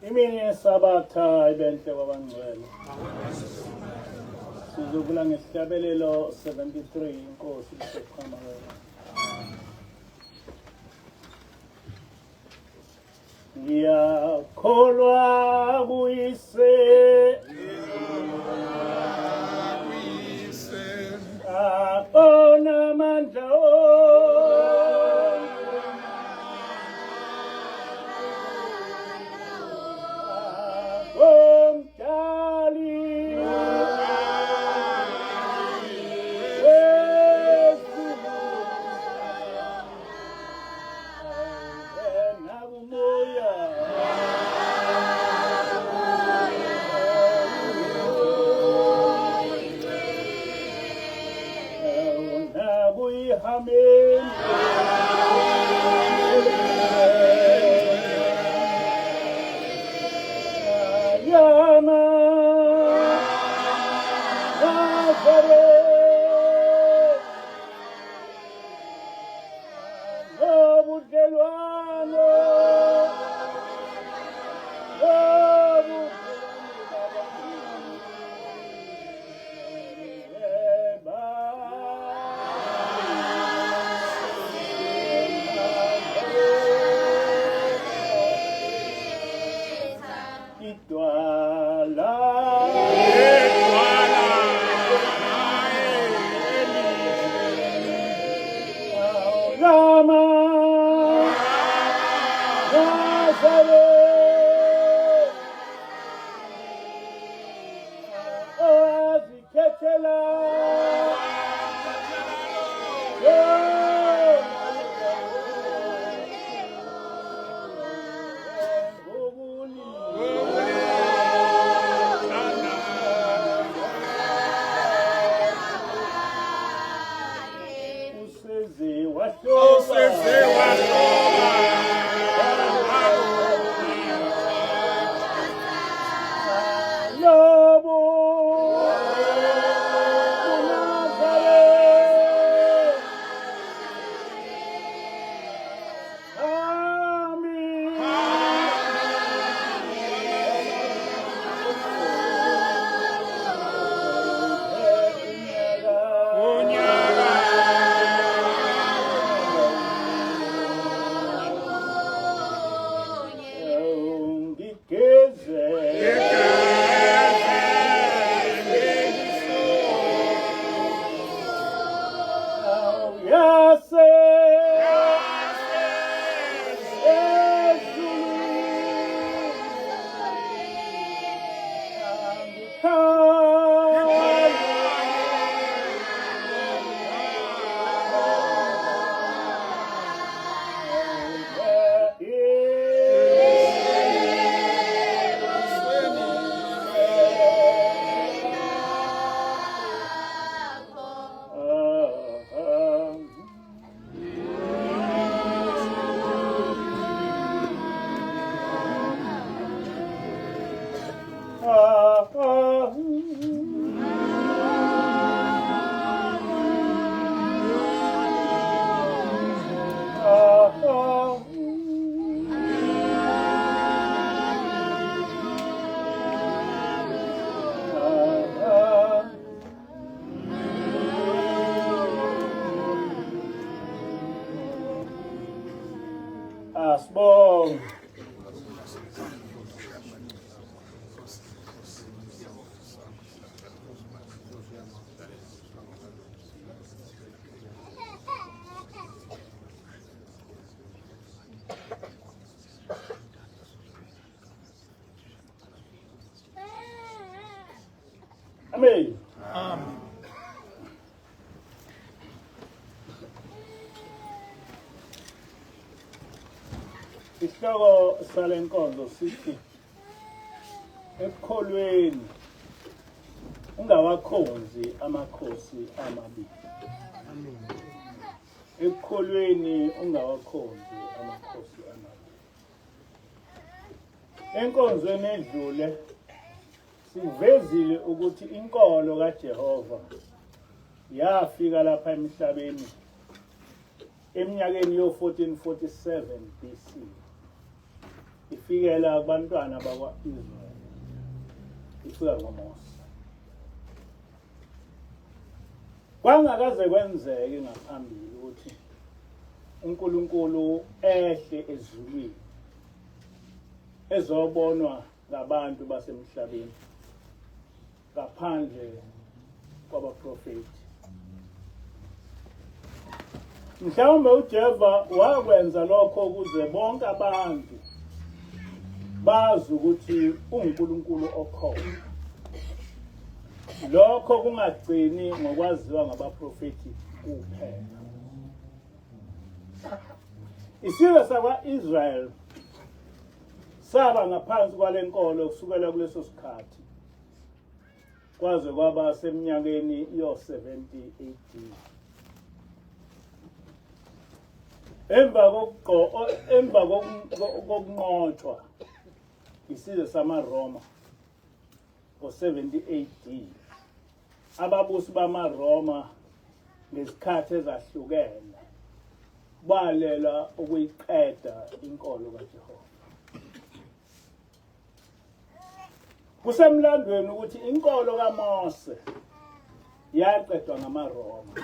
Imini yesabatha ibenhle kwabangcwele. Sizokula ngesihlabelelo 73 inkosi isekhama wena. Ngiyakholwa kuyise abona amandla asibonge. Amen. Amen. Isihloko salenkonzo sithi ekukholweni ungawakhonzi amakhosi amabili. Ekukholweni ungawakhonzi amakhosi amabili. Enkonzweni edlule sivezile ukuthi inkolo kaJehova yafika lapha emhlabeni eminyakeni yo 1447 BC. ifikela kubantwana bakwa-Israyeli, ifika ngoMose. Kwangakaze kwenzeke ngaphambili ukuthi uNkulunkulu ehle ezulwini ezobonwa ngabantu basemhlabeni ngaphandle kwabaprofeti. Mhlawumbe uJehova wakwenza lokho ukuze bonke abantu bazi ukuthi uNkulunkulu okhona. Lokho kungagcini ngokwaziwa ngabaprofeti kuphela. Isizwe sakwa-Israyeli saba ngaphansi kwalenkolo kusukela kuleso sikhathi kwaze kwaba seminyakeni yo-70 AD. Emva kokunqotshwa isizwe samaRoma ngo-70 AD, ababusi bamaRoma ngesikhathi ezahlukene balela ukuyiqeda inkolo kaJehova. Kusemlandweni ukuthi inkolo kaMose yaqedwa ngamaRoma,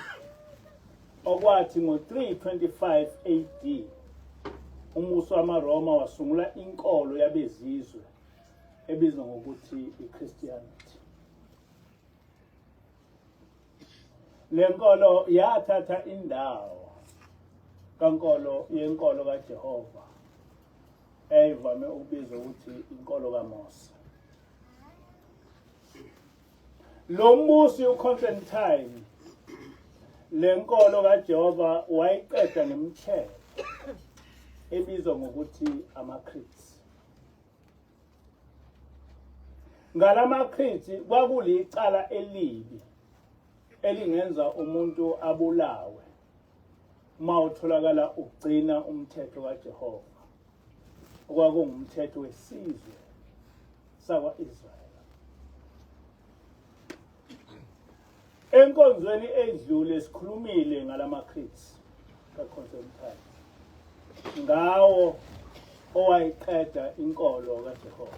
okwathi ngo-325 AD umusi wamaRoma wasungula inkolo yabezizwe ebizwa ngokuthi iChristianity. Le nkolo yathatha indawo yenkolo kaJehova eyayivame ukubizwa ukuthi inkolo kaMose. Lo mbusi uConstantine le nkolo kaJehova wayiqeda ngemthetho ebizwa ngokuthi amaCretes. NgalamaCretes kwakulicala elibi elingenza umuntu abulawe uma utholakala ugcina umthetho kaJehova, okwakungumthetho wesizwe sakwa-Israyeli. Enkonzweni edlule sikhulumile ngalamaCretes kaConstantine, ngawo owayiqeda inkolo kaJehova.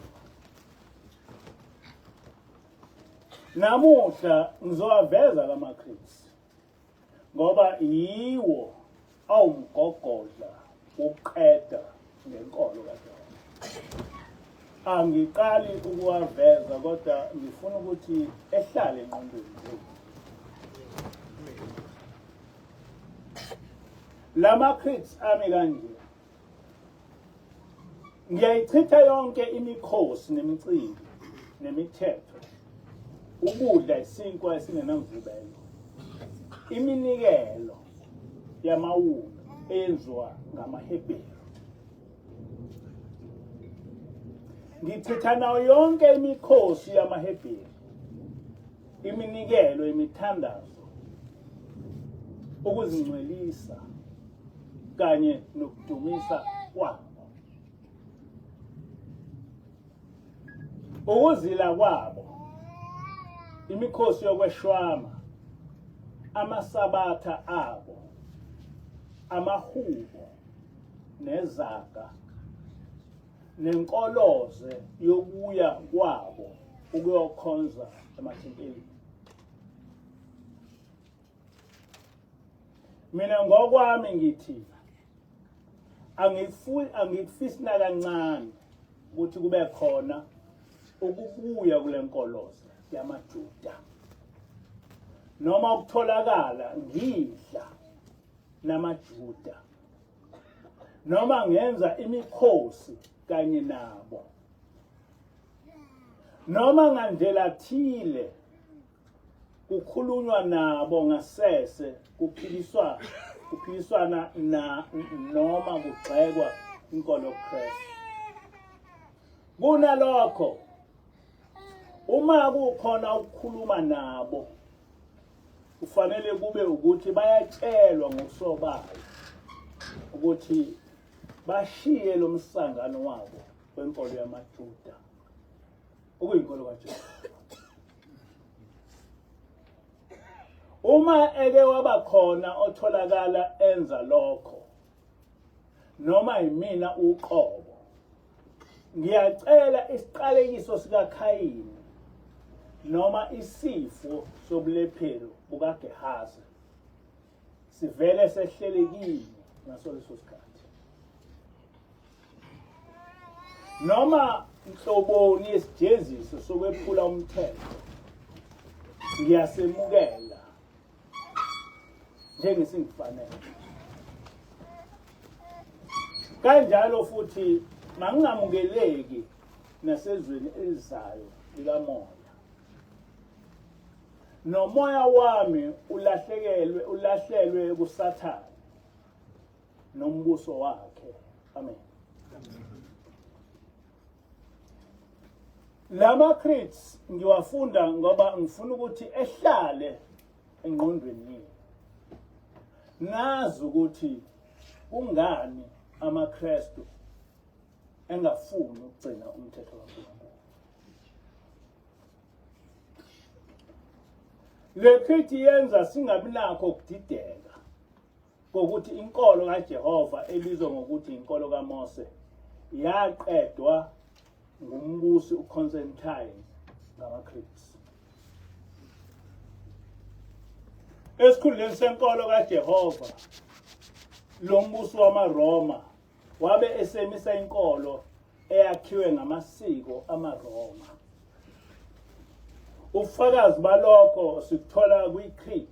Namuhla ngizowaveza lamaCretes ngoba yiwo awumgogodla wokuqeda ngenkolo kaJehova. Angiqali ukuwaveza kodwa ngifuna ukuthi ehlale engqondweni zethu. LamaCretes ami kanje: ngiyayichitha yonke imikhosi nemicimbi nemithetho, ukudla isinkwa esingenamvubelo, iminikelo yamawulu eyenziwa ngamaHebheru. Ngichitha nayo yonke imikhosi yamaHebheru, iminikelo, imithandazo, ukuzingcwelisa kanye nokudumisa kwabo. Ukuzila kwabo, imikhosi yokweshwama, amasabatha abo, amahubo nezaga, nenkoloze yokuya kwabo ukuyokhonza emathempelini. Mina ngokwami ngithi angikufisi nakancane ukuthi kube khona ukubuya kule nkoloze yamaJuda, noma ukutholakala ngidla namaJuda, noma ngenza imikhosi kanye nabo, noma ngandlela thile kukhulunywa nabo ngasese, kuphiliswana noma kugxekwa inkolo kaKristu. Kunalokho, uma kukhona ukukhuluma nabo, kufanele kube ukuthi bayatshelwa ngokusobala ukuthi bashiye lo msangano wabo wenkolo yamaJuda, okuyinkolo kaJehova. Uma eke waba khona otholakala enza lokho, noma yimina uqobo, ngiyacela isiqalekiso sikaKhayini noma isifo sobulephero bukaGehazi sivele sehlelekile ngaso leso sikhathi. Noma inhloboni yesijeziso sokwephula umthetho ngiyasemukela njengesingifanele. Kanjalo futhi mangingamukeleki nasezweni elizayo likamoya. Nomoya wami ulahlelwe kuSathane nombuso wakhe. Amen. Lama creeds ngiwafunda ngoba ngifuna ukuthi ehlale engqondweni yami. Nazi ukuthi kungani amaKristu engafuni ukugcina umthetho kaNkulunkulu. Le creed yenza singabi nakho ukudideka ngokuthi inkolo kaJehova ebizwa ngokuthi inkolo kaMose yaqedwa ngumbusi uConstantine ngamaCreeds. Esikhundleni senkolo kaJehova lo mbusi wamaRoma wabe esemisa inkolo eyakhiwe ngamasiko amaRoma. Ubufakazi balokho sikuthola kwiCreed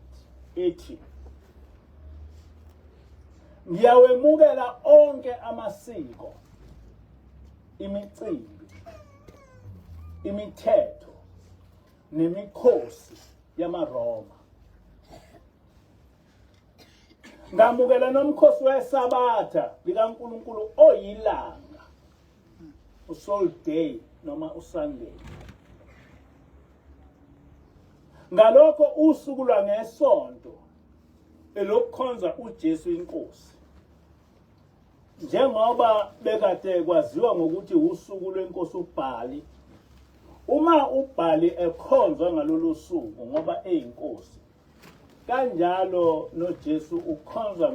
ethi ngiyawemukela onke amasiko, imicimbi, imithetho nemikhosi yamaRoma. Ngamukela nomkhosi weSabatha likaNkulunkulu oyilanga, uSol Day noma uSunday. Ngalokho usuku lwangesonto elokukhonza uJesu inkosi. Njengoba bekade kwaziwa ngokuthi usuku lwenkosi uBhali, uma uBhali ekhonzwa ngalolu suku ngoba eyinkosi, kanjalo noJesu ukhonzwa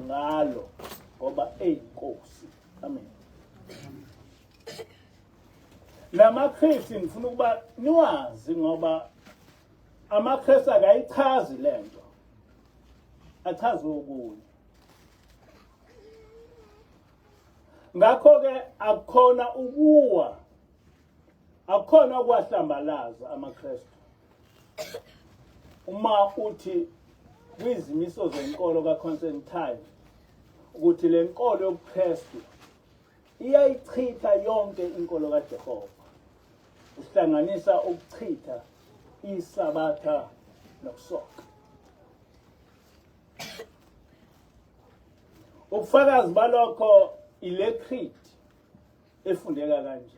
ngalo ngoba eyinkosi. Amen. LamaKristu ngifuna ukuba niwazi ngoba amaKristu akayichazi lento, achaza okunye. Ngakho-ke akukhona ukuwa, akukhona ukwahlambalaza amaKristu. Uma uthi kwizimiso zenkolo kaConstantine ukuthi le nkolo yobuKristu iyayichitha yonke inkolo kaJehova, uhlanganisa ukuchitha iSabatha nokusoka. Ubufakazi balokho ile creed efundeka kanje.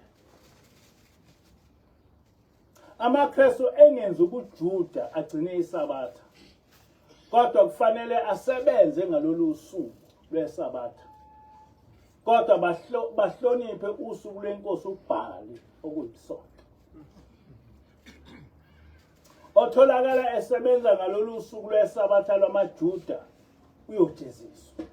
AmaKristu engenza ubuJuda agcine iSabatha, kodwa kufanele asebenze ngalolu suku lweSabatha. Kodwa bahloniphe usuku lwenkosi uBhali okuyisonto. Otholakala esebenza ngalolu suku lweSabatha lwamaJuda uyojeziswa.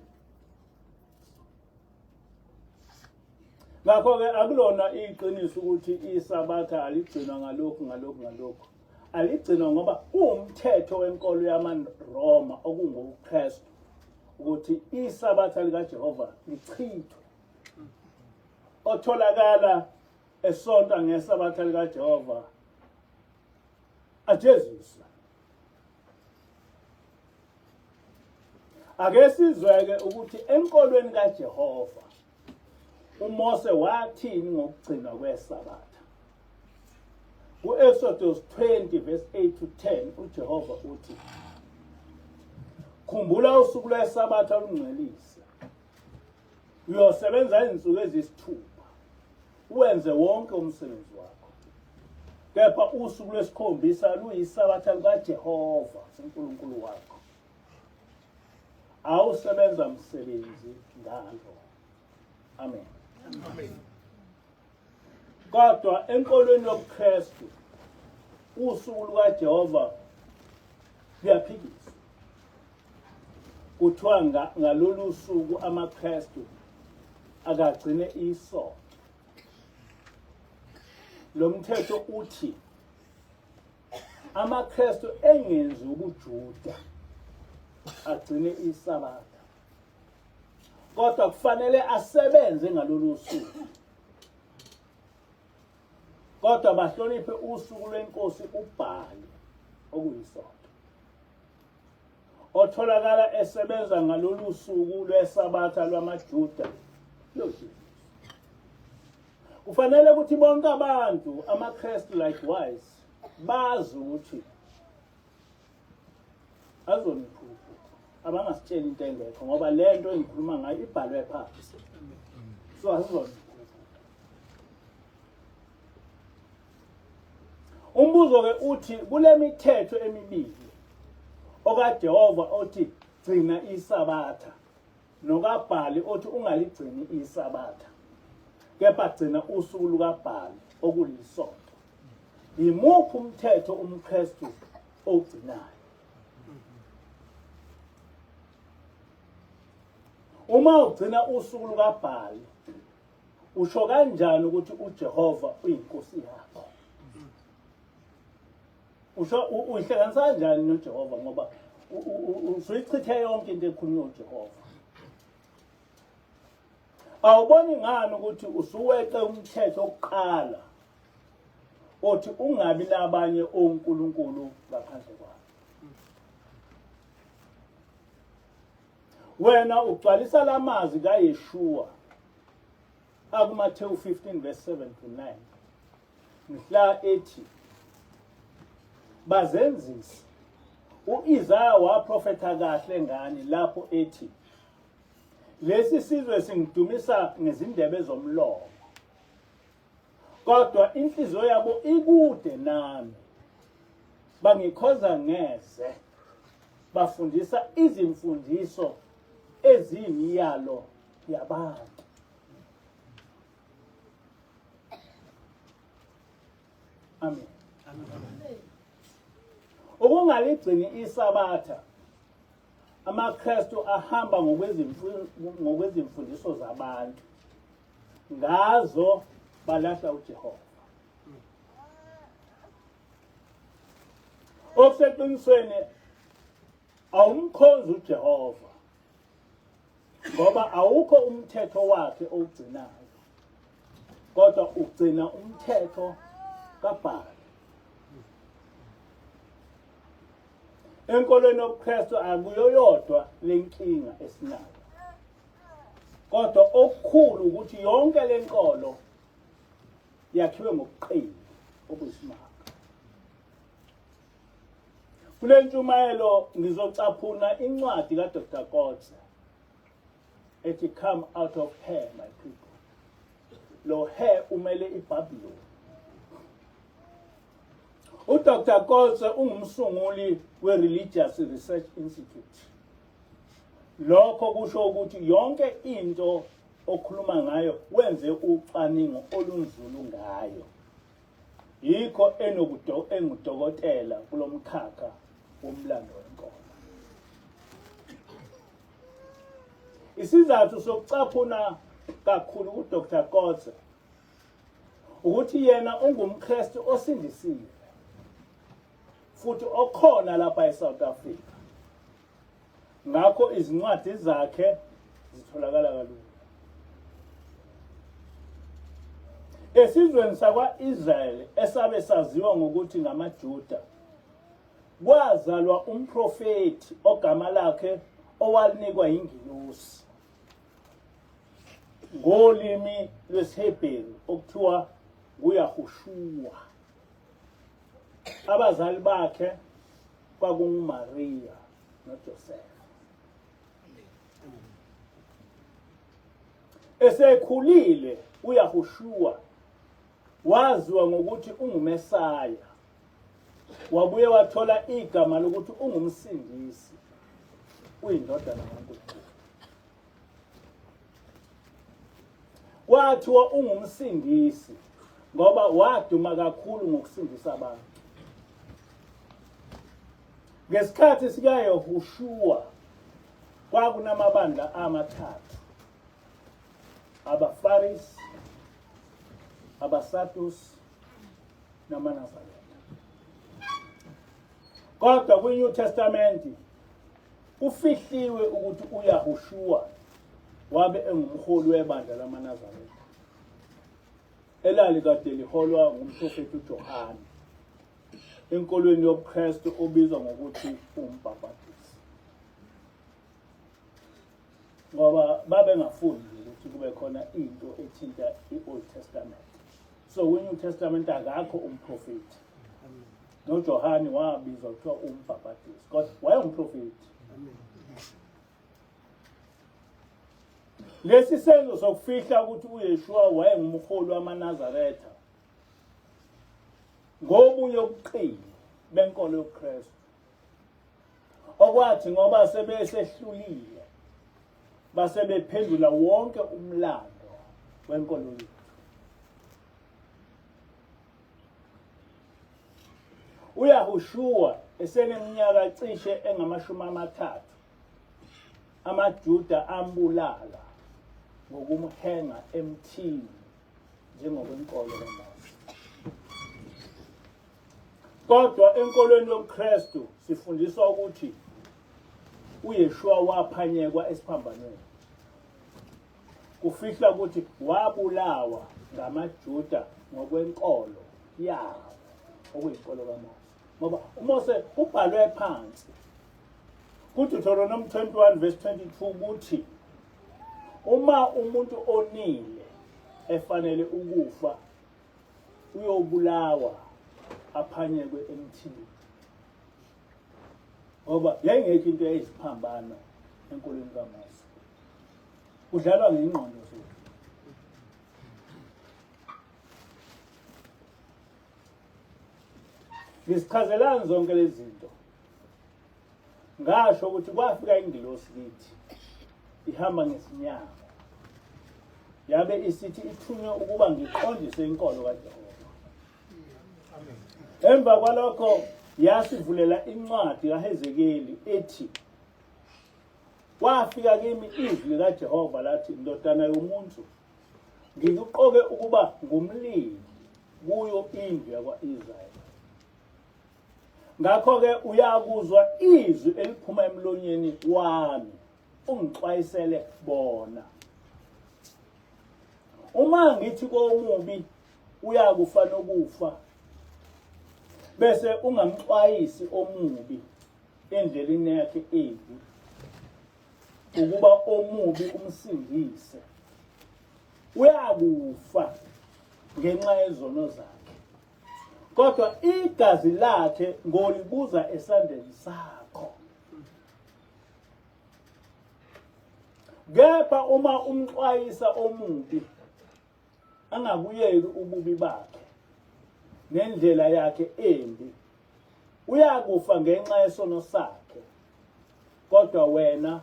Ngakho-ke akulona iqiniso ukuthi iSabatha aligcinwa ngalokhu. Aligcinwa ngoba umthetho wenkolo yamaRoma okungokuKristu ukuthi iSabatha likaJehova lichithwe. Otholakala esonta ngeSabatha likaJehova ajeziswe. Ake sizweke ukuthi enkolweni kaJehova uMose wathini ngokugcinwa kweSabatha. Ku-Exodus 20 verse 8 to 10 uJehova uthi, khumbula usuku lweSabatha lungcwelise. Uyosebenza izinsuku eziyisithupha, uwenze wonke umsebenzi wakho. Kepha usuku lwesikhombisa luyiSabatha likaJehova uNkulunkulu wakho. Awusebenza msebenzi ngalo. Amen. Amen. Kodwa enkolweni yobuKristu usuku lukaJehova luyaphikiswa. Kuthiwa ngalolu suku amaKristu akagcine isonto. lo mthetho uthi amaKristu engenzi ubuJuda agcine isabatha, kodwa kufanele asebenze ngalolu suku, kodwa bahloniphe usuku lwenkosi uBhali okuyisonto, otholakala esebenza ngalolu suku lwesabatha lwamaJuda loJesu. Kufanele ukuthi bonke abantu amaKristu likewise bazi ukuthi azoniphupha, abangasitsheli into engekho, ngoba le nto engikhuluma ngayo ibhalwe phansi, so asizoniphupha. Umbuzo-ke uthi kule mithetho emibili okaJehova othi gcina isabatha, nokaBhali othi ungaligcini isabatha, kepha gcina usuku lukaBhali okulisonto, yimuphi umthetho umKristu ogcinayo? Uma ugcina usuku lukaBhali, usho kanjani ukuthi uJehova uyinkosi yakho? Usho uyihlanganisa kanjani noJehova, ngoba usuyichithe yonke into ekhulunywa uJehova? Awuboni ngani ukuthi usuweqe umthetho oqala othi ungabi nabanye onkulunkulu ngaphandle kwakhe? Wena ugcwalisa lamazwi kaYeshua akuMathewu 15 verse 7 to 9, mhla ethi bazenzisi. U-Isaya waprofetha kahle ngani lapho ethi lesi sizwe singidumisa ngezindebe zomlomo, kodwa inhliziyo yabo ikude nami, bangikhoza ngeze, bafundisa izimfundiso eziyimiyalo yabantu. Amen. Ukungaligcini isabatha, amaKristu ahamba ngokwezimfundiso zabantu, ngazo balahla uJehova. Okuseqinisweni awumkhonzi uJehova, ngoba awukho umthetho wakhe owugcinayo, kodwa ugcina umthetho kaBhali. Enkolweni yobuKristu akuyo yodwa lenkinga esinayo, kodwa okukhulu ukuthi yonke lenkolo yakhiwe ngobuqili obuyisimanga. Kule ntshumayelo ngizocaphuna incwadi kaDr. Kotze ethi Come Out of Her, My People. Lo her umele iBhabhiloni. uDr. Kotze ungumsunguli we-Religious Research Institute. Lokho kusho ukuthi yonke into okhuluma ngayo wenze ucwaningo olunzulu ngayo. Yikho engudokotela kulomkhakha womlando wenkolo. Isizathu sokucaphuna kakhulu uDr. Kotze ukuthi yena ungumKristu osindisiwe, futhi okhona lapha eSouth Africa. Ngakho izincwadi zakhe zitholakala kalula. Esizweni sakwa-Israyeli esabe saziwa ngokuthi ngamaJuda, kwazalwa umprofeti ogama lakhe owalinikwa yingilosi ngolimi lwesiHebheru okuthiwa nguYahushua. Abazali bakhe kwakunguMaria noJoseph. Esekhulile uYahushua waziwa ngokuthi unguMesaya, wabuye wathola igama lokuthi ungumsindisi, uyindodana kaNkulunkulu. Kwathiwa ungumsindisi ngoba waduma kakhulu ngokusindisa abantu. Ngesikhathi sikaYahushua kwakunamabandla amathathu: abaFarisi, abaSadusi namaNazaretha. Kodwa kwi-New Testament kufihliwe ukuthi uYahushua wabe engumholi webandla lamaNazaretha elalikade liholwa ngumprofeti uJohane enkolweni yobuKristu obizwa ngokuthi uMbhapatisi, ngoba babengafundi ukuthi kube khona into ethinta i-Old Testament. So kwi-New Testament akakho umprofeti. NoJohane wabizwa kuthiwa uMbhapatisi, kodwa wayengumprofeti. Lesi senzo sokufihla ukuthi uYeshua wayengumholi wamaNazaretha ngobunye ubuqili benkolo yobuKristu, okwathi ngoba sebesehlulile basebephendula wonke umlando wenkolo yethu. uYahushua eseneminyaka cishe engama-30, amaJuda ambulala ngokumhenga emthini njengokwenkolo kaMose. Kodwa enkolweni yobuKristu sifundiswa ukuthi uYeshua waphanyekwa esiphambanweni. Kufihla ukuthi wabulawa ngamaJuda ngokwenkolo yabo okuyinkolo kaMose. Ngoba uMose ubhalwe phansi kuDeuteronomy 21 verse 22 ukuthi uma umuntu onile efanele ukufa uyobulawa aphanyekwe emthini. Ngoba yayingekho into eyiziphambano enkolweni kaMose. Kudlalwa ngengqondo zethu. Ngisichazelani zonke lezi zinto. Ngasho ukuthi kwafika ingilosi kithi ihamba ngesinyama, yabe isithi ithunywe ukuba ngiqondise inkolo kaJehova. Emva kwalokho yasivulela incwadi kaHezekeli ethi, wafika kimi izwi likaJehova lathi, ndodana yomuntu, ngikuqoke ukuba ngumlimi kuyo indlu yakwa-Israyeli. Ngakho-ke uyakuzwa izwi eliphuma emlonyeni wami, ungixwayisele bona. Uma ngithi komubi uyakufa nokufa, bese ungamxwayisi omubi endleleni yakhe embi, ukuba omubi umsindise, uyakufa ngenxa yezono zakhe. Kodwa igazi lakhe ngolibuza esandleni sakho. Kepha uma umxwayisa omubi angakuyeki ububi bakhe nendlela yakhe embi, uyakufa ngenxa yesono sakhe, kodwa wena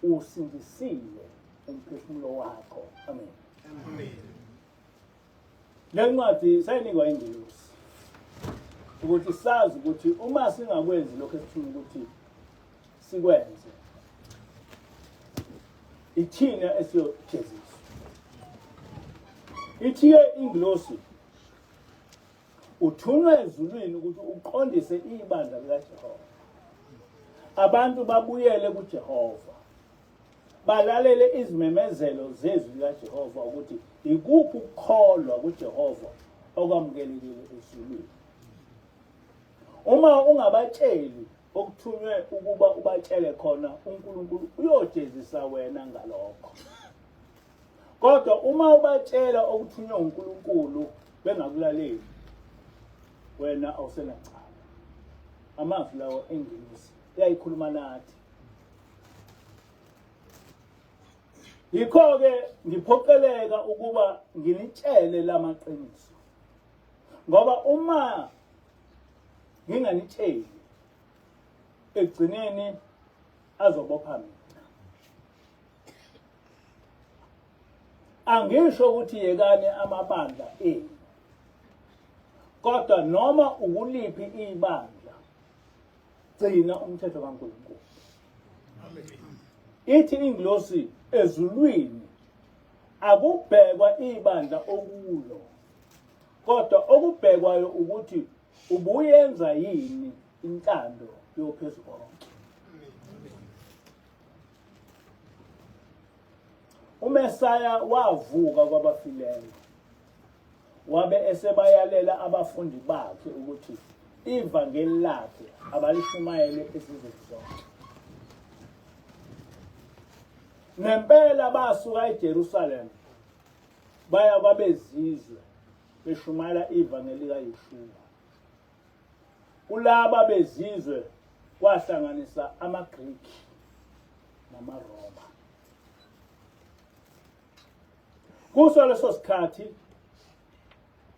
usindisiwe umphefumulo wakho. Amen. Amen. Le ncwadi sayinikwa ingilosi ukuthi sazi ukuthi uma singakwenzi lokho esifuna ukuthi sikwenze, ithina esiyojeziswa. Ithiye ingilosi, uthunywe ezulwini ukuthi uqondise ibandla likaJehova. Abantu babuyele kuJehova, balalele izimemezelo zezwi likaJehova ukuthi ikuphi ukukholwa kuJehova okwamukelekile ezulwini. Uma ungabatsheli okuthunywe ukuba ubatshele khona, uNkulunkulu uyojezisa wena ngalokho. Kodwa uma ubatshela okuthunywe uNkulunkulu bengakulaleli, wena awusenacala. Amazwi lawo engilosi yayikhuluma nathi. Yikho-ke ngiphoqeleka ukuba nginitshele lamaqiniso, ngoba uma nginganitsheli ekugcineni azobopha mina. Angisho ukuthi yekani amabandla enu, kodwa noma ukuliphi ibandla, gcina umthetho kaNkulunkulu. Ithi ingilosi, ezulwini akubhekwa ibandla okulo, kodwa okubhekwayo ukuthi ubuyenza yini intando yoPhezukonke. uMesaya wavuka kwabafileyo, wabe esebayalela abafundi bakhe ukuthi ivangeli lakhe abalishumayele esizweni sonke. Nempela basuka eJerusalem baya kwabezizwe beshumayela ivangeli kaYeshua. Kulaba bezizwe kwahlanganisa amaGriki namaRoma. Kuso leso sikhathi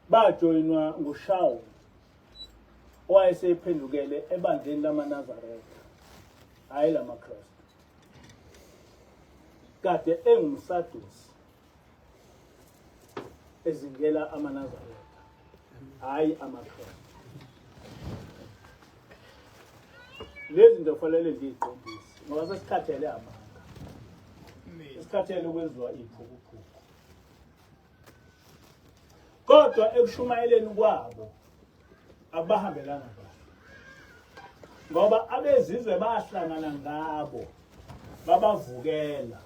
bajoyinwa nguShawuli owayesephendukele ebandleni lamaNazaretha, hayi lamaKristu, kade engumSadusi ezingela amaNazaretha, hayi amaKristu. Lezi zinto kufanele ndiyiqondise ngoba sesikhathele amanga, sesikhathele ukwenziwa iphukuphuku. Kodwa ekushumayeleni kwabo abahambelana kahle, ngoba abezizwe bahlangana ngabo babavukela.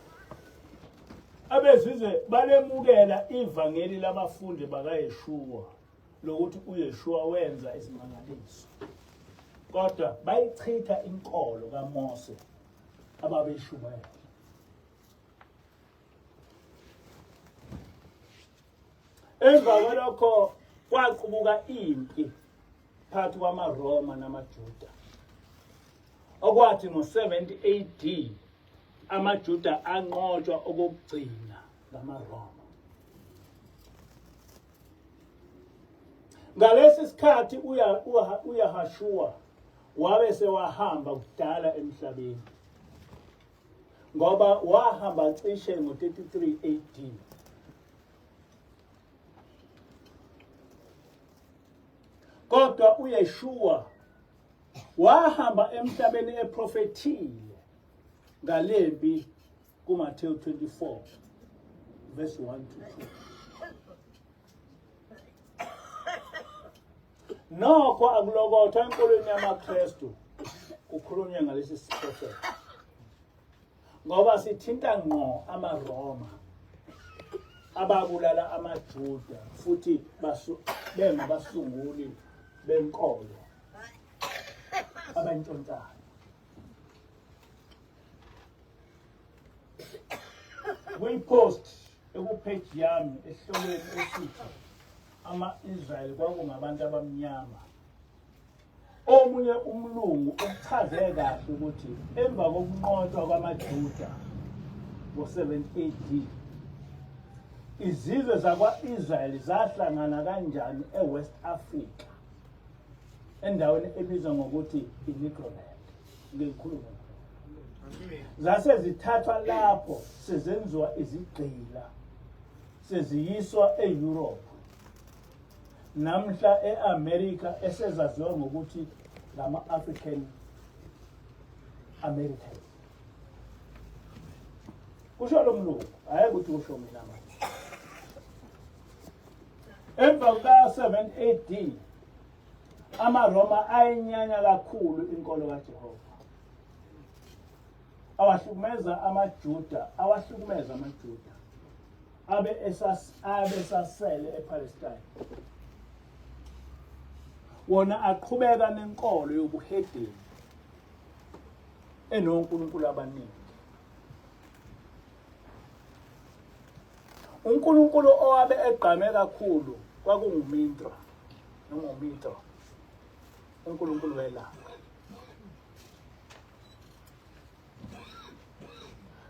Abezizwe balemukela ivangeli labafundi bakaYeshua lokuthi uYeshua wenza izimangaliso, kodwa bayichitha inkolo kaMose ababeyishumayela. Emva kwalokho kwaqubuka impi phakathi kwamaRoma namaJuda. Okwathi ngo-70 AD amaJuda anqotshwa okokugcina ngamaRoma. Ngalesi sikhathi uYahashua wabe sewahamba kudala emhlabeni, ngoba wahamba cishe ngo-33 AD. Kodwa uYeshua wahamba emhlabeni eprofethile ngalempi kuMathewu 24 verse 1 to 2. Nokho akulokothwa enkolweni yamaKristu kukhulunywa ngalesi siprofethi, ngoba sithinta ngqo amaRoma ababulala amaJuda futhi bengabasunguli benkolo abantshontshayo. Kwipost ekupage yami ehlokweni esithi ama-Israyeli kwakungabantu abamnyama, omunye umlungu uchaze kahle ukuthi emva kokunqotshwa kwamaJuda ngo-7 AD izizwe zakwa-Israyeli zahlangana kanjani eWest Africa endaweni ebizwa ngokuthi iNegroland. Ngikhuluma zase zithathwa lapho sezenziwa izigqila, seziyiswa eEurope, namhla eAmerica esezaziwa ngokuthi ngama-African Americans. Kusho lo mlungu, hayi ukuthi kusho mina manje. Emva kuka-7 AD amaRoma ayinyanya kakhulu inkolo kaJehova, awahlukumeza amaJuda, abe esasele ePalestine. Wona aqhubeka nenkolo yobuhedeni enonkulunkulu abaningi. uNkulunkulu owabe egqame kakhulu kwakunguMithra, noma uMithra, uNkulunkulu welanga.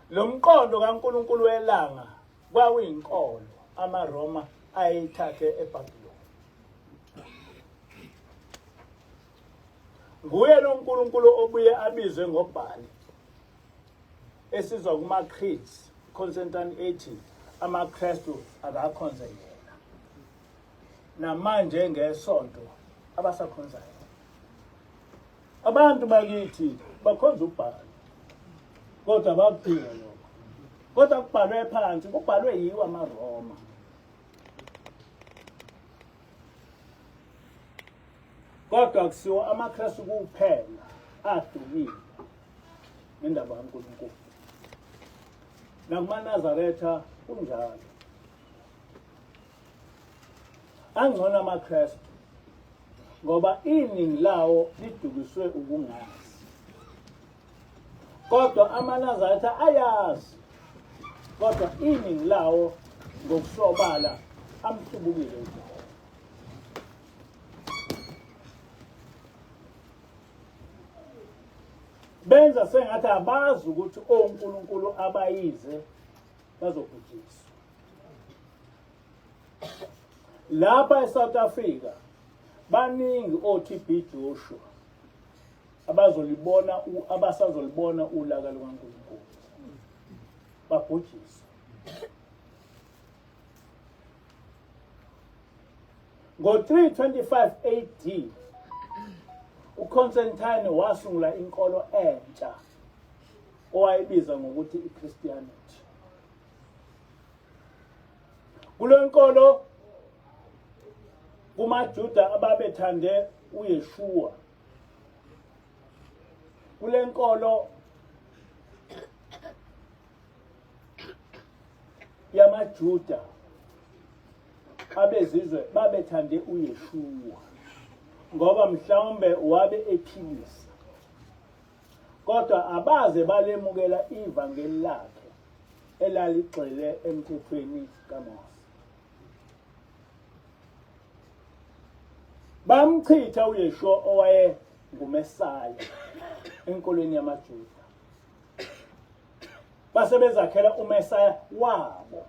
Lo mqondo kaNkulunkulu welanga kwakuyinkolo amaRoma ayithathe eBhabhiloni. Nguye lo uNkulunkulu obuye abizwe ngoBhali, esizwa kumaCretes, Constantine ethi amaKristu akakhonze yena, namanje ngesonto abasakhonzayo. Abantu bakithi bakhonza uBhali, kodwa bakuphika lokho. Kodwa kubhalwe phansi, kubhalwe yiwo amaRoma. kodwa kusiwo amaKristu kuphela adumile ngendaba kaNkulunkulu. NakumaNazaretha kunjalo. Angcono amaKristu ngoba iningi lawo lidukiswe ukungazi. Kodwa amaNazaretha ayazi. Kodwa iningi lawo ngokusobala amhlubukile uJehova. Benza sengathi abazi ukuthi onkulunkulu abayize bazobhujiswa. Lapha eSouth Africa baningi oTB Joshua abasazolibona ulaka lukaNkulunkulu babhujiswa. Ngo-325 AD uConstantine wasungula inkolo entsha owayebiza ngokuthi iChristianity. Kulo nkolo kumaJuda ababethande uYeshua. Kule nkolo yamaJuda abezizwe babethande uYeshua ngoba mhlawumbe wabe ephilisa. Kodwa abaze balemukela ivangeli lakhe elaligxile emthethweni kaMose. Bamchitha uYeshua owaye nguMesaya enkolweni yamaJuda. Basebezakhela uMesaya wabo.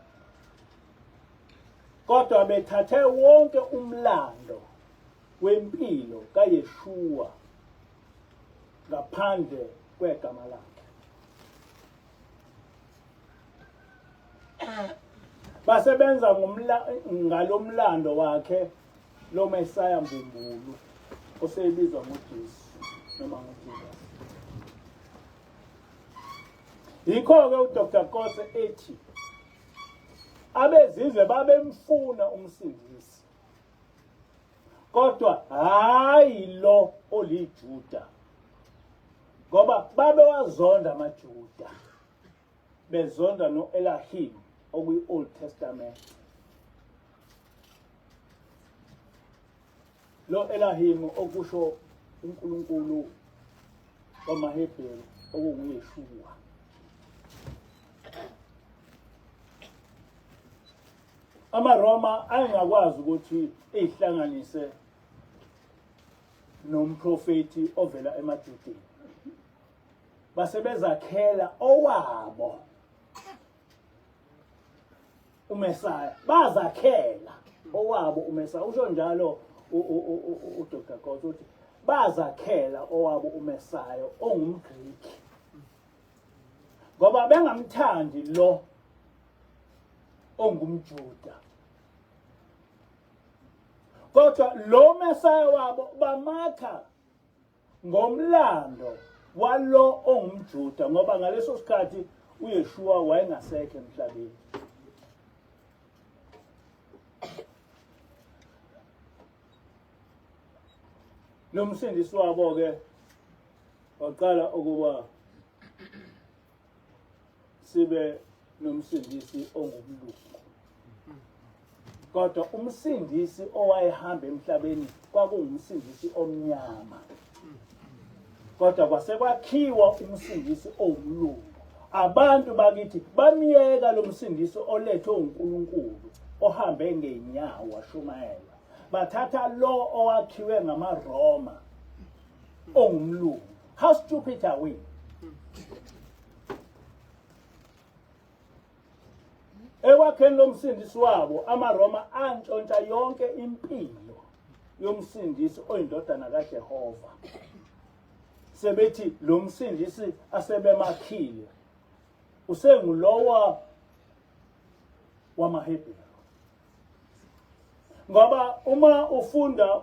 Kodwa bethathe wonke umlando wempilo kaYeshua ngaphandle kwegama lakhe. Basebenza ngalomlando wakhe lo Mesaya mbumbulu osebizwa ngoJesu noma ngoJesus. Yikho-ke uDr. Kotse ethi abezizwe babemfuna umsindisi, kodwa hayi lo oliJuda, ngoba babewazonda amaJuda bezonda no-Elohim okuyi-Old Testament. Lo Elohim okusho uNkulunkulu wamaHebheru okunguyeshua. AmaRoma ayengakwazi ukuthi ehlanganise nomprofeti ovela emaJudeni. Basebezakhela owabo uMesaya. Bazakhela owabo uMesaya. Usho njalo uDr. Kotse uthi bazakhela owabo uMesaya ongumGriki. Ngoba bengamthandi lo ongumJuda. Kodwa lo Mesaya wabo bamakha ngomlando walo ongumJuda ngoba ngaleso sikhathi uYeshua wayengasekho emhlabeni. Nomsindisi wabo ke waqala ukuba sibe nomsindisi ongumlungu. Kodwa umsindisi owayehamba emhlabeni kwakungumsindisi omnyama. Kodwa kwasekwakhiwa umsindisi owumlungu. Abantu bakithi bamiyeka lo msindisi olethwe uNkulunkulu ohambe ngenyawo washumayela. Bathatha lo owakhiwe ngamaRoma ongumlungu. How stupid are we? Ekwakheni lo msindisi wabo amaRoma antshontsha yonke impilo yomsindisi oyindodana kaJehova. Sebethi lo msindisi asebemakhile usengulowa wamaHebheru. Ngoba uma ufunda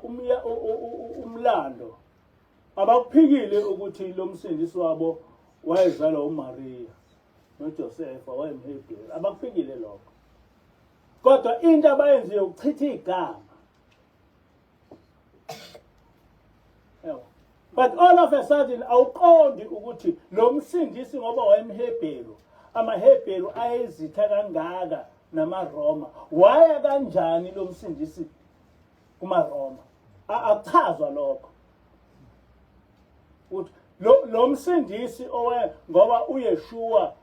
umlando abakuphikile ukuthi lo msindisi wabo wayezalwa uMaria noJosefa wayemHebheru. Abakuphikile lokho. Kodwa into abayenziwe ukuchitha igama. But all of a sudden awuqondi ukuthi lo msindisi ngoba wayemHebheru, amaHebheru ayezitha kangaka namaRoma, waya kanjani lo msindisi kumaRoma? Akuchazwa lokho. Uthi lo msindisi ngoba uYeshua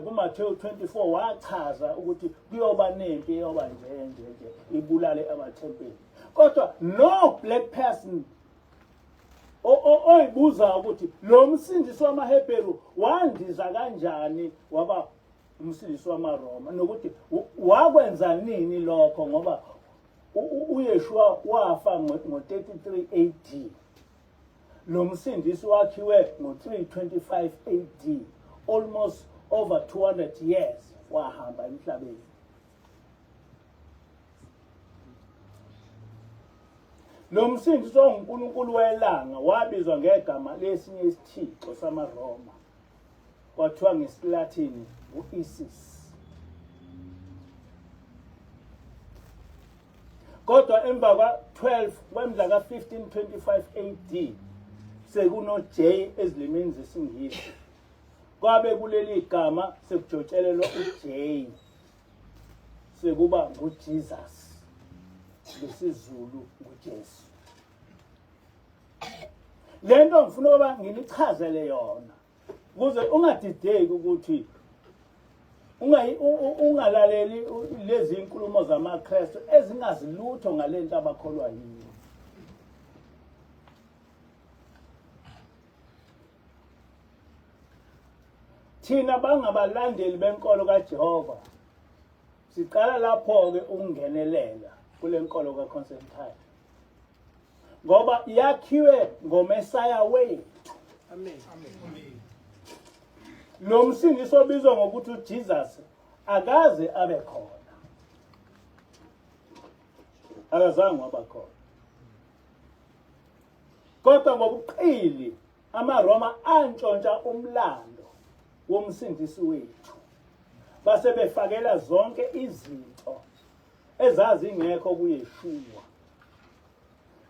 kuMathewu 24 wachaza ukuthi kuyoba nempi eyoba nje ibulale amathempeli. Kodwa no black person oyibuza ukuthi lo msindisi wamaHebheru wandiza kanjani waba umsindisi wamaRoma, nokuthi wakwenza nini lokho, ngoba uYeshua wafa ngo-33 AD. Lo msindisi wakhiwe ngo-325 AD, almost over 200 years wahamba emhlabeni. Lo msindisi onguNkulunkulu welanga wabizwa ngegama lesinye isithixo samaRoma, kwathiwa ngesiLatini u-Isis. Kodwa emva kwemhla ka-1525 AD sekuno-J ezilimini zesiNgisi, kwabe kuleli gama sekujotshelelwa uJ, sekuba nguJesus, ngesiZulu nguJesu. Le nto ngifuna ukuba nginichazele yona ukuze ungadideki ukuthi ungalaleli lezi inkulumo zamaKristu ezingazilutho ngale nto abakholwa yiyo. Thina bangabalandeli benkolo kaJehova siqala lapho-ke ukungenelela kule nkolo kaConstantine, ngoba yakhiwe ngoMesaya wethu. Amen. Lo msindisi obizwa ngokuthi uJesus akaze abe khona, akazange waba khona. Kodwa ngobuqili amaRoma antshontsha umlando womsindisi wethu, base befakela zonke izinto ezazingekho kuYeshua.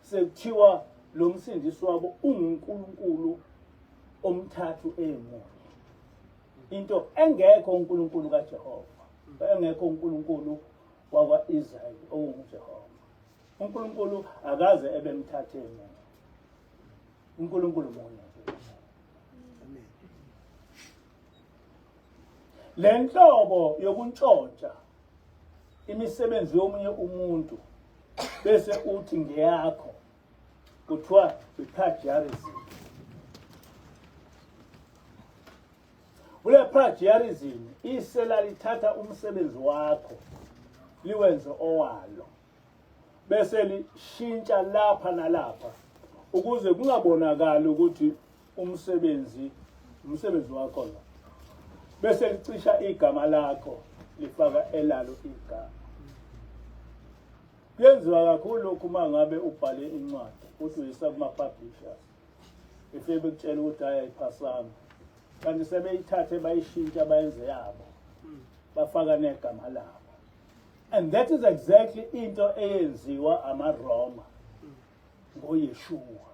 Sekuthiwa lo msindisi wabo unguNkulunkulu omthathu emunye, into engekho uNkulunkulu kaJehova, engekho uNkulunkulu wakwa-Israyeli onguJehova. uNkulunkulu akaze ebe mthathu emunye, uNkulunkulu munye. Le nhlobo yokuntshontsha imisebenzi yomunye umuntu bese uthi ngeyakho kuthiwa i-plagiarism. Ule plagiarism isela lithatha umsebenzi wakho liwenze owalo, bese lishintsha lapha nalapha ukuze kungabonakali ukuthi umsebenzi wakho lo, bese licisha igama lakho lifaka elalo igama. Kuyenziwa kakhulu lokhu uma ngabe ubhale incwadi uthi uyisa kuma-publishers, befike bekutshela ukuthi hayi ayiphasanga, kanti sebeyithathe bayishintsha bayenze yabo, bafaka negama labo. And that is exactly into eyenziwa amaRoma ngoYeshua.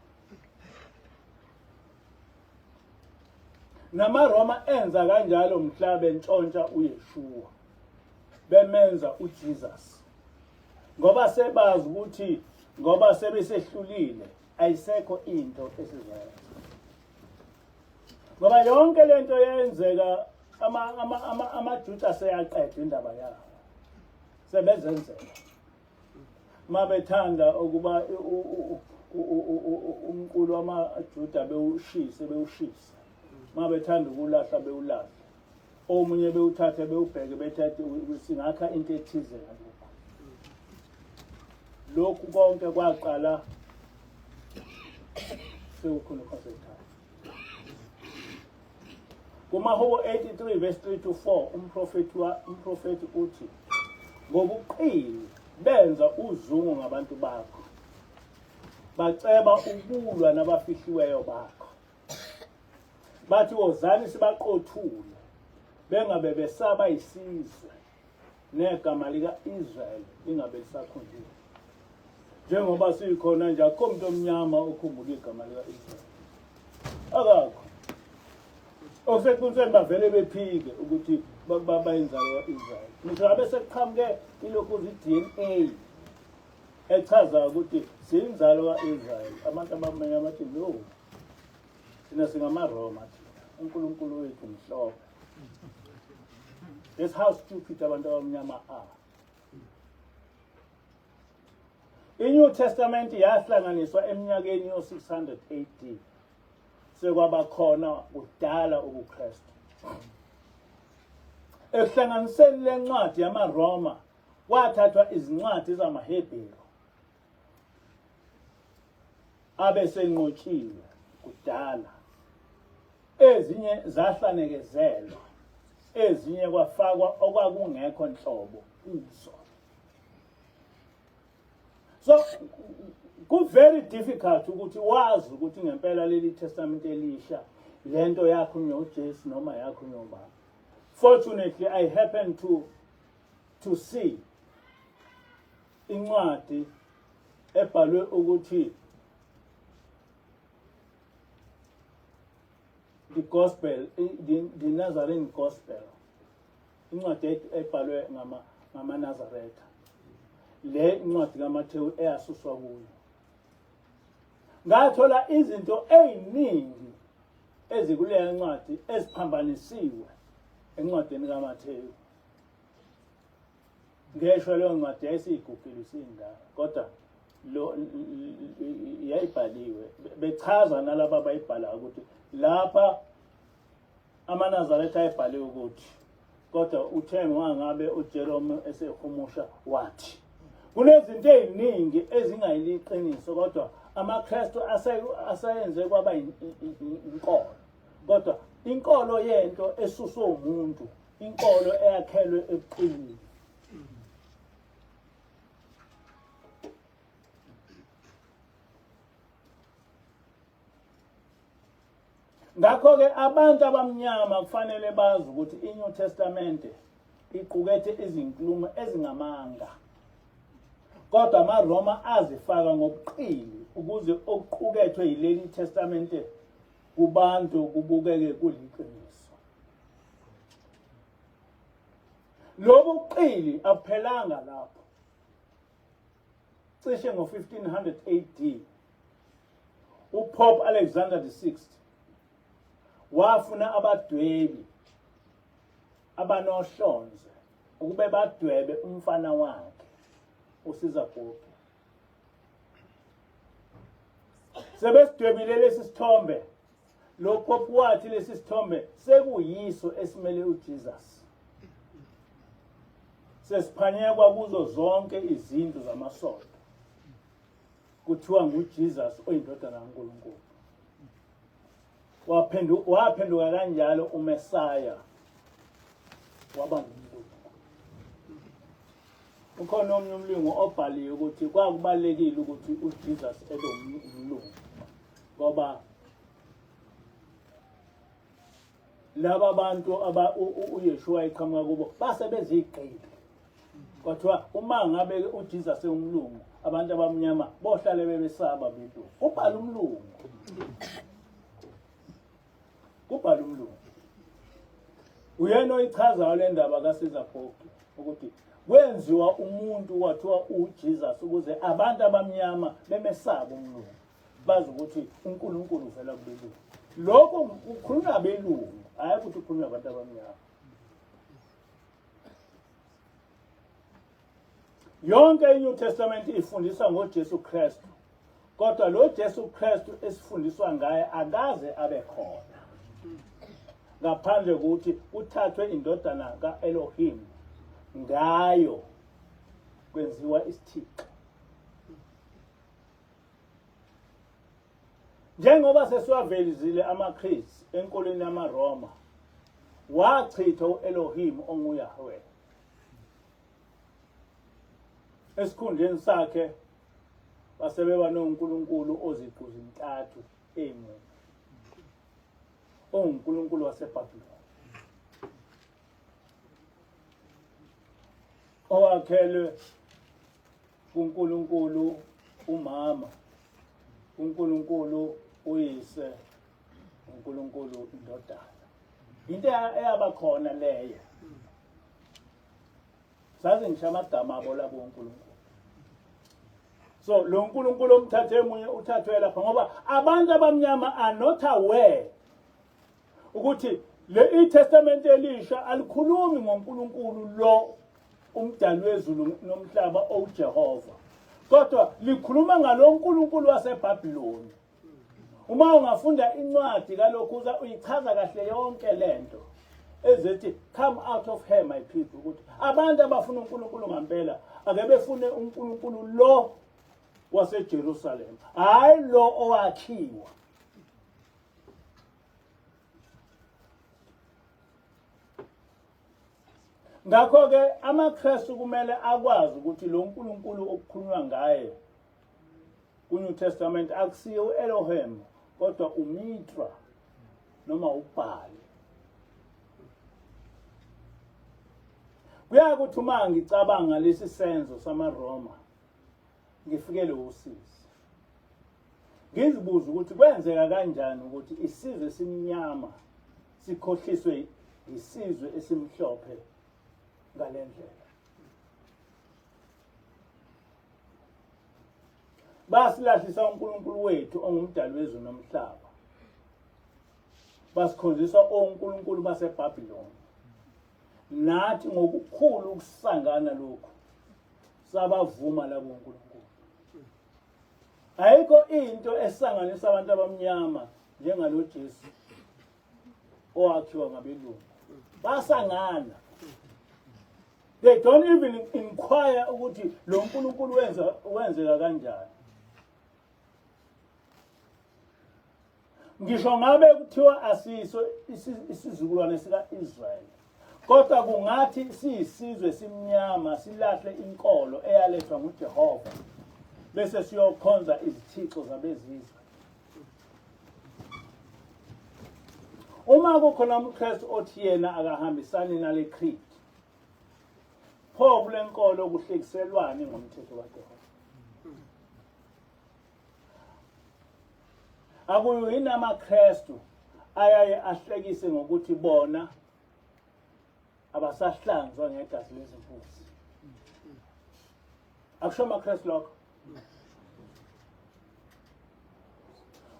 NamaRoma enza kanjalo mhla bentshontsha uYeshua, bemenza uJesus, ngoba sebazi ukuthi ngoba sebesehlulile ayisekho into esizayo. Ngoba yonke lento yenzeka amaJuda aseyaqeda indaba yabo, sebezenzela mabethanda ukuba umqulu wamaJuda bewushisa, mabethanda ukulahla bewulahla, omunye bewuthathe bewubheke bethathe singakha into ethize ngalokho. Lokhu konke kwaqala sekukhona uConstantine. KuMahubo 83 verse 3 to 4 umprofeti uthi, ngobuqili benza uzungu ngabantu bakho, baceba ukulwa nabafihliweyo bakho. Bathi wozani sibaqothule, bengabe besaba isizwe, negama lika-Israyeli lingabe lisakhunjulwa. njengoba sikhona nje akho umuntu omnyama okhumbula igama lika-Israyeli akakho okuseqinisweni bavele bephike ukuthi bayinzalo ka-Israyeli ngisho abe sekuqhamuke ilokhu i-DNA echaza ukuthi siyinzalo ka-Israyeli abantu abamnyama bathi no thina singamaroma thina uNkulunkulu wethu mhlophe. That's how stupid abantu abamnyama are. I-New Testament yahlanganiswa eminyakeni yo-600 AD sekwaba khona kudala ubuKristu. Ekuhlanganiseni le ncwadi yamaRoma kwathathwa izincwadi zamaHebheru abesenqotshiwe kudala, ezinye zahlanekezelwa, ezinye kwafakwa okwakungekho nhlobo kuzo. So very difficult ukuthi wazi ukuthi ngempela leli testament elisha lento yakho noJesu noma yakho nobaba. Fortunately I happened to see incwadi ebhalwe ukuthi the gospel, the Nazarene gospel, incwadi ebhalwe ngama-Nazaretha, le incwadi kaMathewu eyasuswa kuyo. Ngathola izinto eziningi ezikuleya ncwadi eziphambanisiwe encwadini kaMathewu. Ngesho leyo ncwadi yayisiyigugile isindala, kodwa lo yayibhaliwe bechaza nalabo abayibhala ukuthi lapha amaNazaretha ayibhaliwe ukuthi kodwa uthe ngabe uJerome esehumusha wathi kunezinto eziningi ezingayiliqiniso kodwa amaKristu asayenze kwaba inkolo, kodwa inkolo yento esuswe umuntu, inkolo eyakhelwe eqinile. Ngakho-ke abantu abamnyama kufanele bazi ukuthi iNew Testament iqukethe izinkulumo ezingamanga, kodwa amaRoma azifaka ngobuqili ukuze okuqukethwe yileli testament kubantu kubukeke kuliqiniso. Lobu buqili aphelanga lapho. Cishe ngo-1500 AD uPope Alexander VI wafuna abadwebi abanohlonze ukube badwebe umfana wakhe uSizabhoki. Sebesidwebile lesi sithombe, lo Pope wathi lesi sithombe sekuyiso esimele uJesus. Sesiphanyekwa kuzo zonke izinto zamasonto, kuthiwa nguJesus oyindodana kaNkulunkulu. Waphenduka kanjalo uMesaya waba ngumlungu. Ukhona omunye umlungu obhaliwe ukuthi kwakubalekile ukuthi uJesus ebe umlungu ngoba laba bantu uYeshua eqhamuka kubo basebezigqili. Kodwa uma ngabe uJesus engumlungu, abantu abamnyama bohlale bebesaba bethu. Ubhala umlungu. Kubhala umlungu. Uyena oyichazayo le ndaba kaSizabhoki ukuthi kwenziwa umuntu wathiwa uJesus ukuze abantu abamnyama bemesaba umlungu, bazi ukuthi uNkulunkulu uvela kubelungu. Lokho kukhulunywa abelungu, hayi ukuthi kukhulunywa abantu abamnyama. Yonke iNew Testament ifundisa ngoJesu Kristu, kodwa lo Jesu Kristu esifundiswa ngaye akaze abe khona ngaphandle kokuthi uthathwe indodana ka-Elohim, ngayo kwenziwa isithixo. Njengoba sesiwavelizile amaKristu enkolweni yamaRoma, wachitha u-Elohim onguYahweh esikhundleni sakhe, basebeba noNkulunkulu oziqu zintathu emunye, uNkulunkulu waseBhabhiloni owakhelwe kuNkulunkulu umama, uNkulunkulu uyise, uNkulunkulu indodana. Into eyaba khona leyo. Sazi ngisho amagama abo labo uNkulunkulu. So lo uNkulunkulu omthathe emunye uthathwe lapha ngoba abantu abamnyama are not aware ukuthi le iTestament elisha alikhulumi ngoNkulunkulu lo umdali wezulu nomhlaba oJehova. Kodwa likhuluma ngalo uNkulunkulu waseBhabhiloni. Uma ungafunda incwadi kalokhu uyichaza kahle yonke lento ezithi come out of her my people ukuthi abantu abafuna uNkulunkulu ngempela ake befune uNkulunkulu lo waseJerusalem, hayi lo owakhiwa. Ngakho ke amaKristu kumele akwazi ukuthi lo uNkulunkulu okukhulunywa ngaye kuNew Testament akusiyo uElohim kodwa uMitra noma uBhali. Kuyakuthi uma ngicabanga lesi senzo samaRoma ngifikele usizi. Ngizibuza ukuthi kwenzeka kanjani ukuthi isizwe esimnyama sikhohliswe isizwe esimhlophe ngalendlela. Basilahlisa uNkulunkulu wethu ongumdali wezulu nomhlaba. Basikhonzisa onkulunkulu baseBhabhiloni. Nathi ngokukhulu ukusangana lokhu sabavuma labo uNkulunkulu. Ayikho into esanganisa abantu abamnyama njengalo Jesu owakhiwa ngabelungu. Basangana. They don't even inquire ukuthi lo uNkulunkulu wenzeka kanjani. Ngisho ngabe kuthiwa asiso isizukulwane sikaIsrael. Kodwa kungathi siyisizwe simnyama silahle inkolo eyalethwa nguJehova bese siyokhonza izithixo zabezizwe. Uma kukhona umKristu othi yena akahambisani nale creed, pho kule nkolo kuhlekiselwani ngomthetho kaJehova? Akuyini amaKristu ayaye ahlekise ngokuthi bona abasahlanzwa ngegazi lezimbuzi. Akusho amaKristu lokho.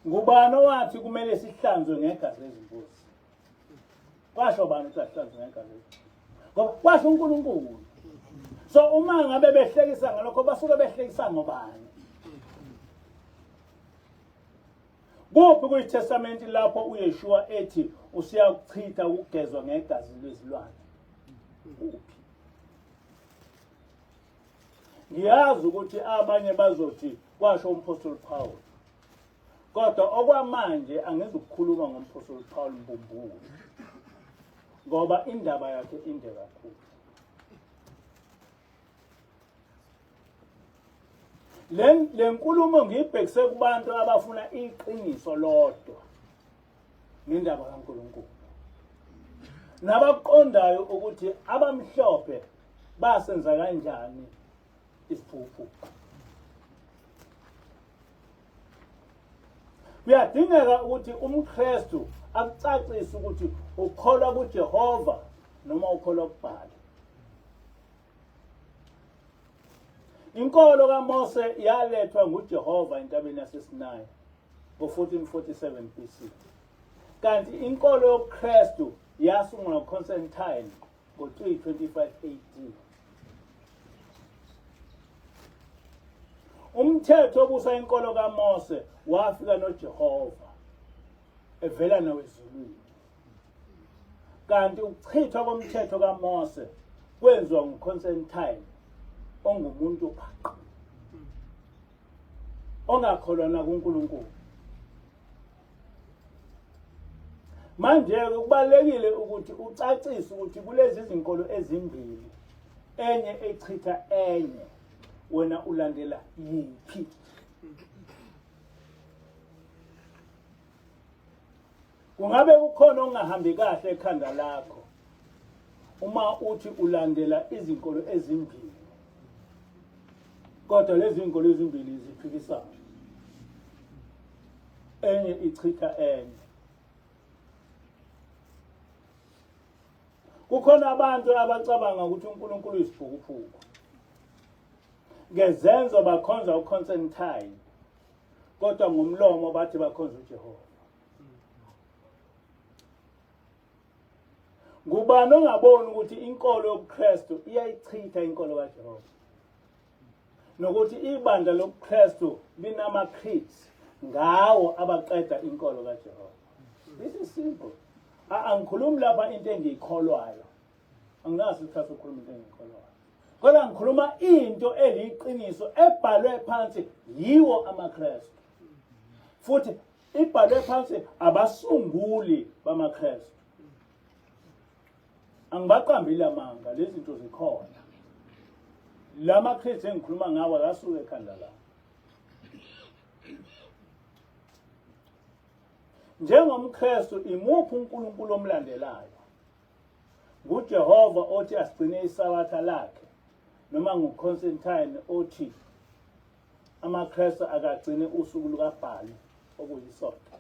Ngubani owathi kumele sihlanzwe ngegazi lezimbuzi? Kwasho bani ukuthi sihlanzwe ngegazi lezimbuzi? Ngoba kwasho uNkulunkulu. So uma ngabe behlekisa ngalokho basuke behlekisa ngobani? Kuphi kwiTestament lapho uYeshua ethi usiyakuchitha ukugezwa ngegazi lezilwane? Kuphi? Ngiyazi ukuthi abanye bazothi kwasho uMpostoli Paul. Kodwa okwamanje angizukukhuluma ngoMpostoli Paul mbumbulo. Ngoba indaba yakhe inde kakhulu. Le nkulumo ngiyibhekise kubantu abafuna iqiniso lodwa ngendaba kaNkulunkulu. Nabaqondayo ukuthi abamhlophe basenza kanjani isiphuphu. Kuyadingeka ukuthi umKristu akucacise ukuthi ukholwa kuJehova noma ukholwa kuBhali. Inkolo kaMose yalethwa nguJehova entabeni yaseSinayi ngo-1447 BC. Kanti inkolo yobuKristu yasungulwa nguConstantine ngo-325 AD. Umthetho obusa inkolo kaMose wafika noJehova evela nawezulwini. Kanti ukuchithwa komthetho kaMose kwenziwa nguConstantine ongumuntu phaqo ongakholwa kuNkulunkulu. Manje kubalekile ukuthi ucacise ukuthi kulezi izinkolo ezimbili enye echitha enye wena ulandela yiphi. Kungabe kukhona ongahambi kahle ekhanda lakho uma uthi ulandela izinkolo ezimbili kodwa lezi inkolo ezimbili ziphikisana, enye ichitha enye. Kukhona abantu abacabanga ukuthi uNkulunkulu uyisibhukuphuku, ngezenzo bakhonza uConstantine, kodwa ngomlomo bathi bakhonza uJehova. Ngubani ongaboni ukuthi inkolo yobuKristu iyayichitha inkolo kaJehova, nokuthi ibandla lobuKristu linama-creeds ngawo abaqeda inkolo kaJehova? This is simple. Angikhulumi lapha into engiyikholwayo, anginaso isikhathi sokukhuluma into engiyikholwayo, kodwa ngikhuluma into eliyiqiniso ebhalwe phansi yiwo amaKristu, futhi ibhalwe phansi abasunguli bamaKristu. Angibaqambile amanga, lezi zinto zikhona. Lama-creeds engikhuluma ngawo akasuke ekhanda lami. NjengomKristu, imuphi uNkulunkulu omlandelayo? NguJehova othi asigcine isabatha lakhe, noma nguConstantine othi amaKristu akagcine usuku lukaBhali okuyisonto?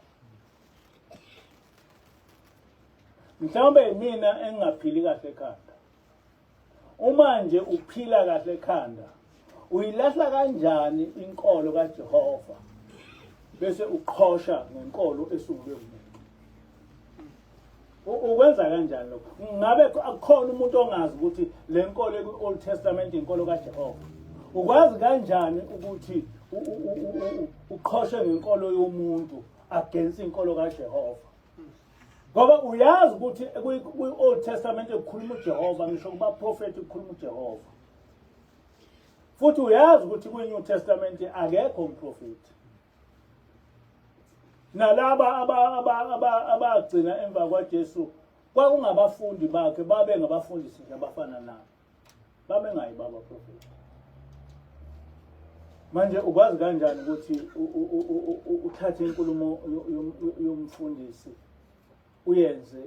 Mhlawumbe yimina engingaphili kahle ekhanda. Uma nje uphila kahle ekhanda, uyilahla kanjani inkolo kaJehova bese uqhosha ngenkolo esungulwe umuntu? Ukwenza kanjani lokho? Ngabe akukhona umuntu ongazi ukuthi le nkolo eku-Old Testament inkolo kaJehova? Ukwazi kanjani ukuthi uqhoshe ngenkolo yomuntu against inkolo kaJehova? Ngoba uyazi ukuthi kwi-Old Testament kukhuluma uJehova, ngisho kubaprofethi kukhuluma uJehova. Futhi uyazi ukuthi kwi-New Testament akekho umprofethi. Nalaba abagcina emva kwaJesu kwakungabafundi bakhe, babe ngabafundisi nje abafana nabo, babe ngayibo abaprofethi. Manje ukwazi kanjani ukuthi uthathe inkulumo yomfundisi uyenze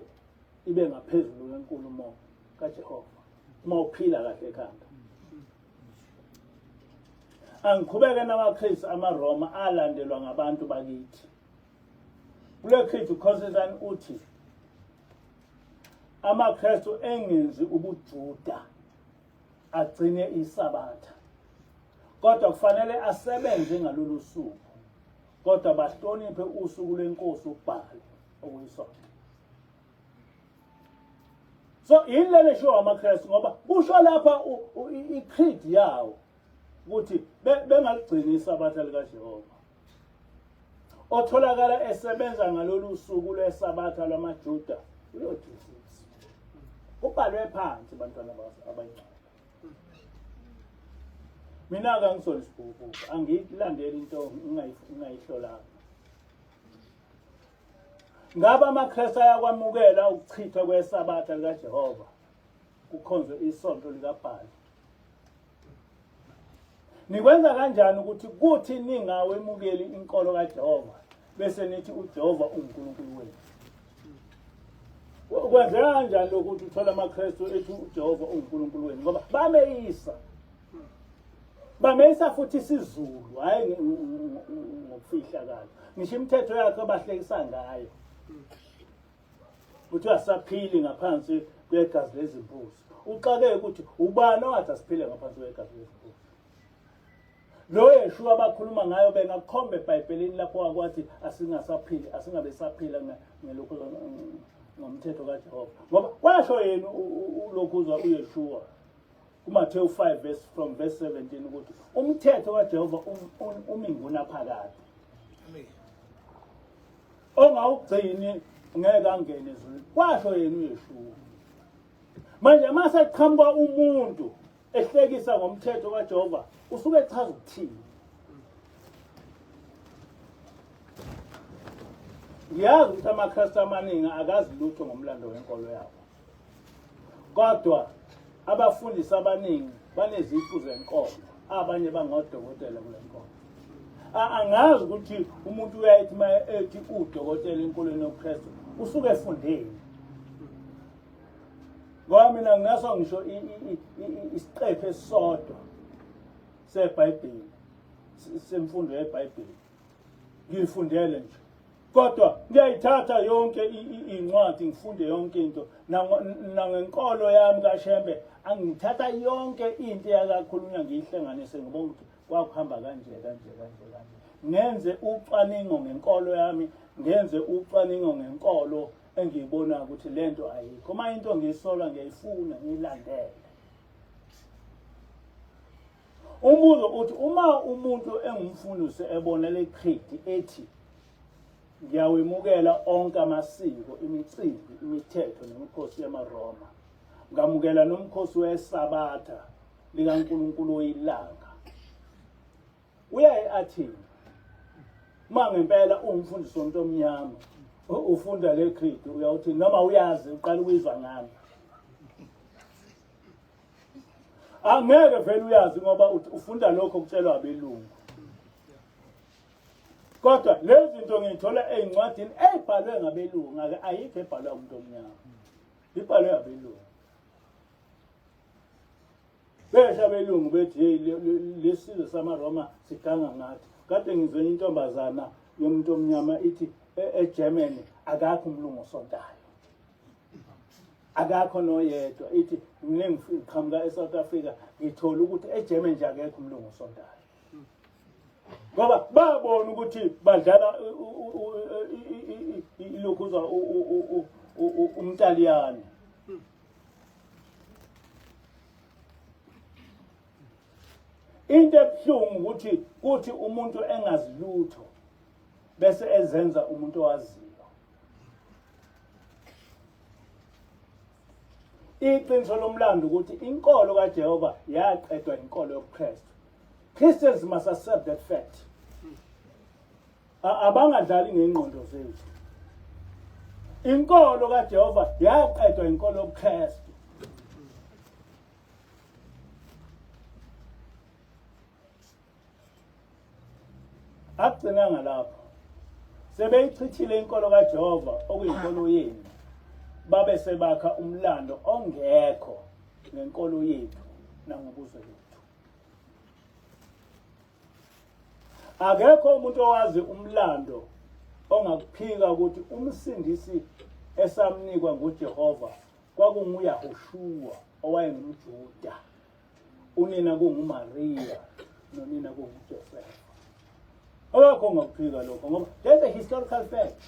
ibe ngaphezulu kwenkulumo kaJehova uma uphila kahle ekhanda? Angiqhubeke namaKristu amaRoma alandelwa ngabantu bakithi. Kule creed uConstantine uthi amaKristu engenzi ubuJuda agcine isabatha, kodwa kufanele asebenze ngalolu suku, kodwa bahloniphe usuku lwenkosi uBhali okuyisonto. So yini sho amaKristu, ngoba kusho lapha i-creed yawo ukuthi bengaligcini isabatha likaJehova. Otholakala esebenza ngalolu suku lwesabatha lwamaJuda uyodisisa. Ubhalwe phansi bantwana abancane. Mina kangisonisibuku, angiyilandeli into ungayihlolanga. Ngaba amaKristu ayakwamukela ukuchithwa kwesabatha likaJehova kukhonzwe isonto likaBhali? Nikwenza kanjani ukuthi kuthi ningawemukeli inkolo kaJehova bese nithi uJehova uNkulunkulu wenu? Kwenzeka kanjani ukuthi uthola amaKristu ethi uJehova uNkulunkulu wenu? Ngoba bameyisa futhi isiZulu, hayi ngokufihla kahle. Ngisho imithetho yakhe abahlekisa ngayo, ukuthi asaphili ngaphansi kwegazi lezimbuzi. Uxake ukuthi ubani owathi asiphile ngaphansi kwegazi lezimbuzi? Lo Yeshua abakhuluma ngayo bengakhomba eBhayibhelini lapho akwathi asingabe saphila ngelokho ngomthetho kaJehova. Ngoba washo yena ulokhu uzwa uYeshua kuMathewu 5 from verse 17 ukuthi umthetho kaJehova uminguna phakade. Ongawugcini ngeke angene ezulwini. Washo yena uYeshua. Manje mase qhamuka umuntu ehlekisa ngomthetho kaJehova, usuke echaza ukuthini? Ngiyazi ukuthi amaKristu amaningi akazi lutho ngomlando wenkolo yabo, kodwa abafundisi abaningi baneziqu zenkolo, abanye bangodokotela kule nkolo. Angazi ukuthi umuntu uyayithi ethi udokotela enkolweni yobuKristu usuke efundeni. Ngoba mina nginaso ngisho isiqephu esisodwa seBhayibheli semfundo yeBhayibheli ngiyifundele nje kodwa ngiyayithatha yonke incwadi ngifunde yonke into nangenkolo yami kaShembe angithatha yonke into yakakhulunywa ngiyihlanganise ngibona ukuthi kwakuhamba kanje ngenze ucwaningo ngenkolo yami ngenze ucwaningo ngenkolo engiyibona ukuthi lento ayikho uma into ngiyisola ngiyayifuna ngiyilandele umbuzo uthi uma umuntu engumfundisi ebona le creed ethi ngiyawemukela onke amasiko imicimbi imithetho nemikhosi yamaRoma ngamukela nomkhosi weSabatha likaNkulunkulu oyilanga uyaye athini uma ngempela ungumfundisi womuntu omnyama ufunda le creed uyawuthi noma uyazi uqala ukuyizwa ngami angeke vele uyazi ngoba ufunda lokho kutshelwa abelungu kodwa lezi zinto ngithola ezincwadini ezibhalwe ngabelungu ayikho ebhalwe umuntu omnyama ibhalwe abelungu besha abelungu bethi hey lesizwe samaRoma siganga ngathi kade ngizwe intombazana yomuntu omnyama ithi eGermany akakho umlungu osontayo akakho noyedwa ithi mina ngiqhamuka eSouth Africa ngithola ukuthi eGermany nje akekho umlungu osontayo ngoba babona ukuthi badlala ilokhuza umTaliyane into ebuhlungu ukuthi umuntu engazi lutho bese ezenza umuntu owaziyo iqiniso lomlando ukuthi inkolo kaJehova yaqedwa inkolo yobuKristu Christians must accept that fact abangadlali ngengqondo zethu inkolo kaJehova yaqedwa inkolo yobuKristu akugcinanga lapho sebeyichithile inkolo kaJehova okuyinkolo yenu babe sebakha umlando ongekho ngenkolo yethu nangobuzwe bethu akekho umuntu owazi umlando ongakuphika ukuthi umsindisi esamnikwa nguJehova kwakunguYahoshua owayengumJuda unina kunguMaria nonina kunguJoseph akekho ongakuphika lokho ngoba there's a historical fact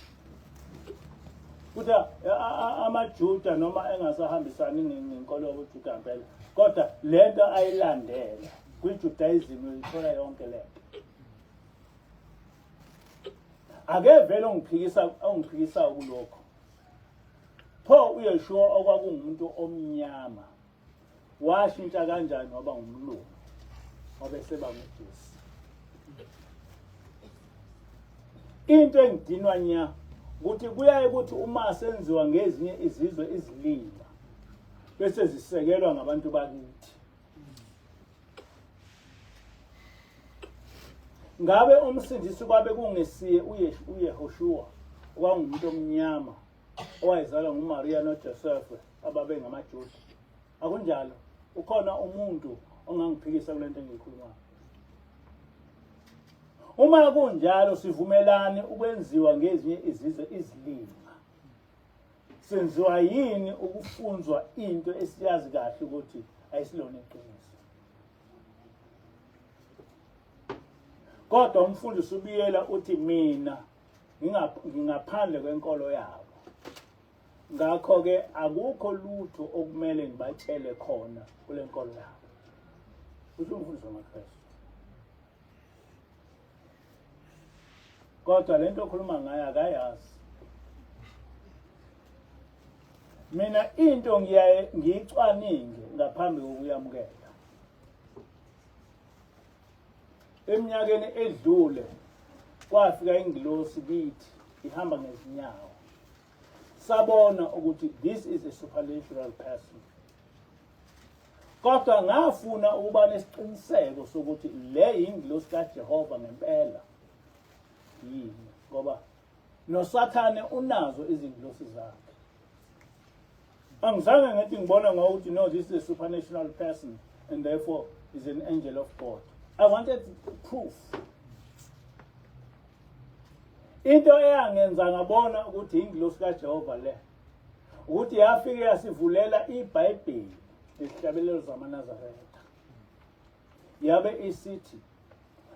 ukuthi amaJuda noma engasahambisani nenkolo yobuJuda impela kodwa lento ayilandela kwiJudaism uyithola yonke lento ake vele ongiphikisa kulokho pho uYeshua okwakungumuntu omnyama washintsha kanjani waba ngumlungu wabeseba nguJesu into engidinwa nya ukuthi kuyaye ukuthi uma senziwa ngezinye izizwe izilima bese zisekelwa ngabantu bakithi ngabe umsindisi kwabe kungesiye uYehoshua okwangumuntu omnyama owayezalwa nguMaria noJoseph ababe ngamaJuda akunjalo ukhona umuntu ongangiphikisa kulento engiyikhulumayo uma kunjalo sivumelane ukwenziwa ngezinye izizwe izilima senziwa yini ukufunzwa into esiyazi kahle ukuthi ayisilona iqiniso kodwa umfundisi ubiyela uthi mina ngingaphandle kwenkolo yabo ngakho ke akukho lutho okumele ngibatshele khona kule nkolo yabo usho umfundisi wamaKristu kodwa lento okhuluma ngayo akayazi mina into ngiyaye ngiyicwaninge ngaphambi kokuyamukela eminyakeni edlule kwafika ingilosi kithi ihamba ngezinyawo sabona ukuthi this is a supernatural person kodwa ngafuna ukuba nesiqiniseko sokuthi le ingilosi kaJehova ngempela yini ngoba noSathane unazo izingilosi zakhe angizange ngithi ngibona ngokuthi no this is a supernatural person and therefore is an angel of God I wanted proof. Into eyangenza ngabona ukuthi ingilosi kaJehova le ukuthi yafike yasivulela iBhayibheli lesihlabelelo zamaNazaretha. Yabe isithi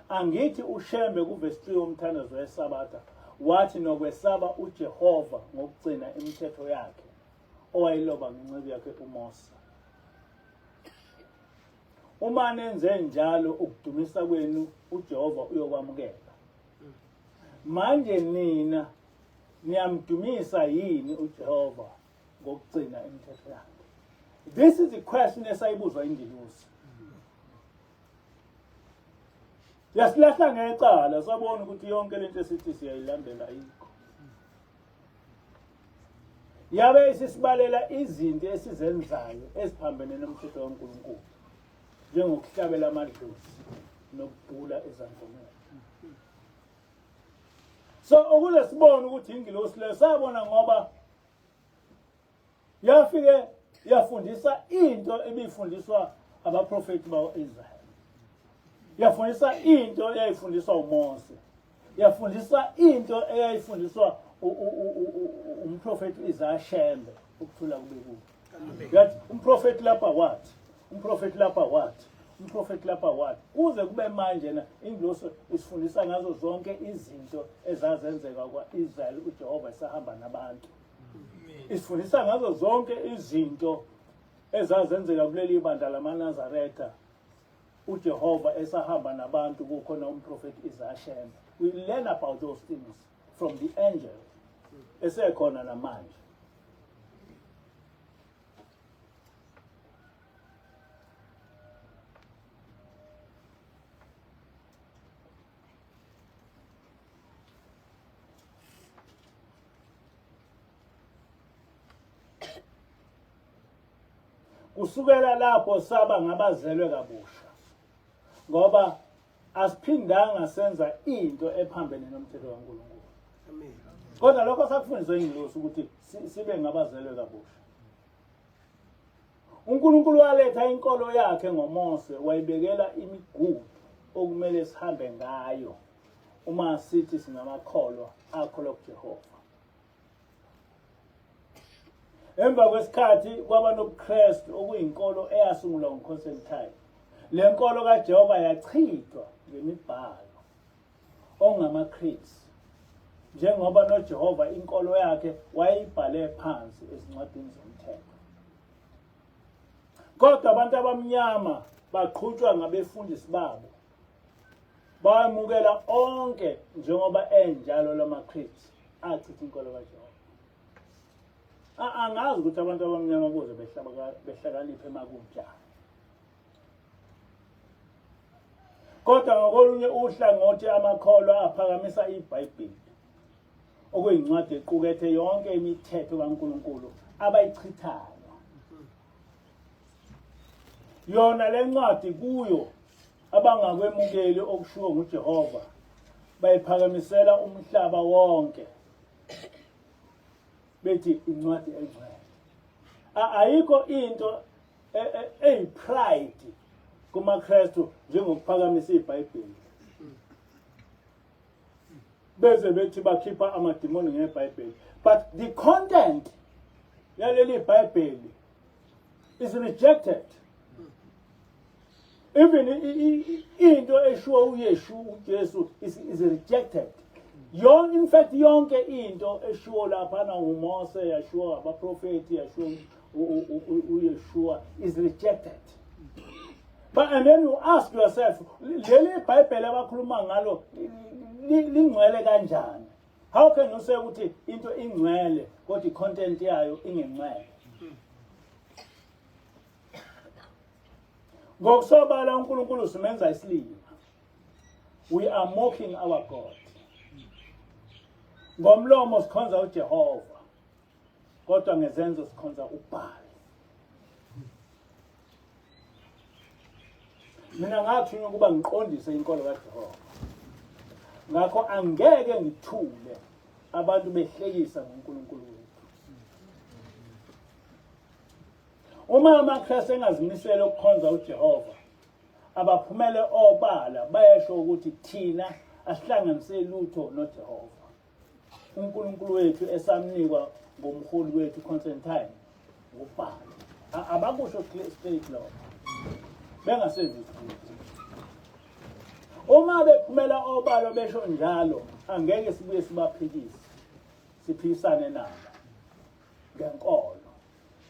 angithi uShembe kuvesi 3 umthandazo weSabatha wathi nokwesaba uJehova ngokugcina imithetho yakhe owayiloba ngenceku yakhe uMose. Uma nenze njalo ukudumisa kwenu uJehova uyokwamukela. Manje nina niyamdumisa yini uJehova ngokugcina imithetho yakhe? This is the question esayibuzwa ingilosi. Yasilahla ngecala sabona ukuthi yonke lento esithi siyayilandela ayikho. Yabe isisibalela izinto esizenzayo eziphambene nomthetho kaNkulunkulu. Njengokuhlabela amadlozi nokubhula ezangomeni. So ukuze sibone ukuthi ingilosi le sabona ngoba yafike yafundisa into ebifundiswa abaprofeti bakwa-Israyeli. Yafundisa into eyayifundiswa uMose. Yafundisa into eyayifundiswa umprofeti Isaiah Shembe ukuthula kube kubo. Yathi umprofeti lapha wathi, umprofeti lapha wathi, umprofeti lapha wathi. Kuze kube manje na ingilosi isifundisa ngazo zonke izinto ezazenzeka kwa-Israyeli uJehova esahamba nabantu. Isifundisa ngazo zonke izinto ezazenzeka kuleli bandla lamaNazaretha uJehova esahamba nabantu kukhona umprofeti Isaiah Shembe. We learn about those things from the angel esekhona namanje. Kusukela lapho saba ngabazelwe kabusha ngoba asiphindanga senza into ephambene nomthetho kaNkulunkulu. Amen. Kodwa lokho sakufundiswa ingilosi ukuthi sibe ngabazelwe kabusha. uNkulunkulu waletha inkolo yakhe ngoMose wayibekela imigudu okumele sihambe ngayo uma sithi singamakholwa akholwa kuJehova. Emva kwesikhathi kwaba nobuKristu okuyinkolo eyasungulwa nguConstantine. Le nkolo kaJehova yachithwa ngemibhalo ongamaCreeds. Njengoba noJehova inkolo yakhe wayibhale phansi ezincwadini zomthetho. Kodwa abantu abamnyama baqhutshwa ngabefundisi babo. Bayamukela onke njengoba enjalo lamaCreeds achitha inkolo kaJehova. Angazi ukuthi abantu abamnyama kuze behlakaniphe makunjani. Kodwa ngokolunye uhlangothi amakholwa aphakamisa iBhayibheli okuyincwadi equkethe yonke imithetho kaNkulunkulu abayichithayo. Yona le ncwadi kuyo abangakwemukeli okushiwo nguJehova bayiphakamisela umhlaba wonke bethi incwadi engcwele. Ayikho into eyipride kumaKristu njengokuphakamisa iBhayibheli. Beze bethi bakhipha amadimoni ngeBhayibheli. But the content yaleli iBhayibheli is rejected. Even into eshiwo uYeshu uJesu is rejected. In fact yonke into eshiwo lapha na uMose yashiwo abaprofeti yashiwo uYeshua is rejected. And then you ask yourself, leli iBhayibheli abakhuluma ngalo lingcwele kanjani? How can you say ukuthi into ingcwele kodwa content yayo ingengcwele? Ngokusobala uNkulunkulu simenza isilima. We are mocking our God. Ngomlomo sikhonza uJehova. Kodwa ngezenzo sikhonza uBhali. Mina ngathunywa ukuba ngiqondise inkolo kaJehova. Ngakho angeke ngithule abantu behlekisa ngoNkulunkulu wethu. Uma amaKristu engazimisela ukukhonza uJehova, abaphumele obala bayasho ukuthi thina asihlanganise lutho noJehova. uNkulunkulu wethu esamnikwa ngomholi wethu Constantine ngubhalo. Abakusho straight law. Bengasezisi. Uma bephumela obala besho njalo angeke sibuye sibaphikise. Siphikisane nabo ngenkolo.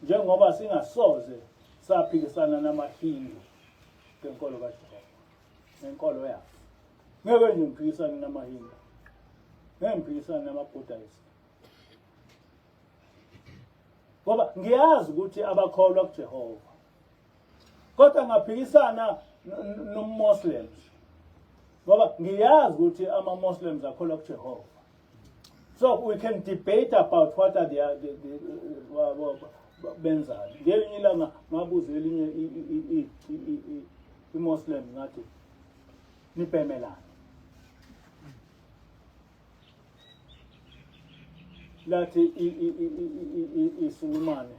Njengoba singasoze saphikisana namaHindu ngenkolo kaJehova. Nenkolo yakhe. Ngeke nje ngiphikisane namaHindu. Ngeke ngiphikisane namaBuddhist. Ngoba ngiyazi ukuthi abakholwa kuJehova. Kodwa ngaphikisana noMuslims. Ngoba ngiyazi ukuthi ama-Muslims akholwa kuJehova. So we can debate about what are the benzani. Ngelinye ilanga ngabuza elinye i-Muslim ngathi nibhemelana. Lathi iSulumane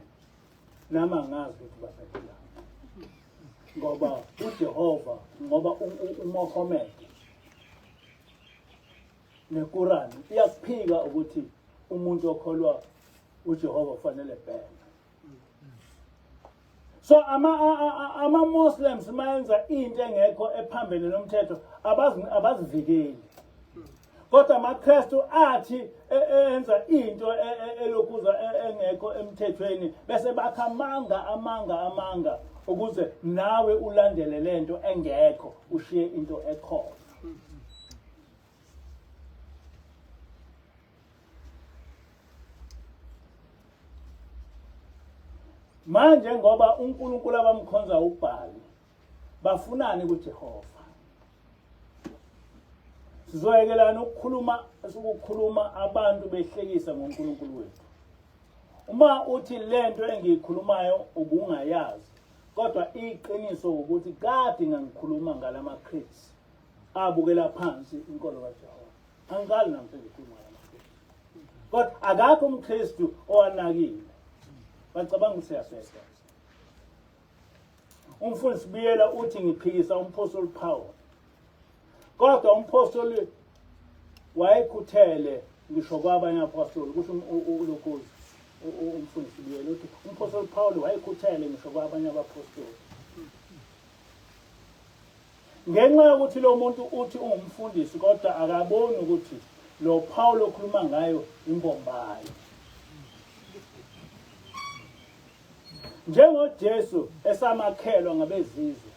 nama ngazi ukuthi baphelelana. Ngoba uJehova, ngoba uMuhammad neQuran iyakuphika ukuthi umuntu okholwa uJehova kufanele bheke. So ama-Muslims mayenza into engekho ephambene nomthetho abazivikeli. Kodwa amaKristu athi enza into elokuza engekho emthethweni bese bakha amanga ukuze nawe ulandele lento engekho ushiye into ekhona. Manje ngoba uNkulunkulu abamkhonza uBhali bafunani kuJehova. Sizoyekelana ukukhuluma abantu behlekisa ngoNkulunkulu wethu. Uma uthi lento engiyikhulumayo ubungayazi, kodwa iqiniso ukuthi kade ngikhuluma ngalamaKristu abukela phansi inkolo kaJehova. Angali namhlanje ngikhuluma ngamaKristu. Kodwa akakho umKristu owanakile. Bacabanga ukuthi siyaswesa. Umfundisi Biyela uthi ngiphikisa uMpostoli Paul. Kodwa umpostoli wayekhuthele ngisho kwabanye apostoli kusho uLokozi umfundisi Biyela uthi umpostoli Paul wayekhuthele ngisho kwabanye abapostoli. Ngenxa yokuthi lo muntu uthi ungumfundisi kodwa akaboni ukuthi lo Paul okhuluma ngayo imbombayo. NjengoJesu esamakhelwa ngabezizwe,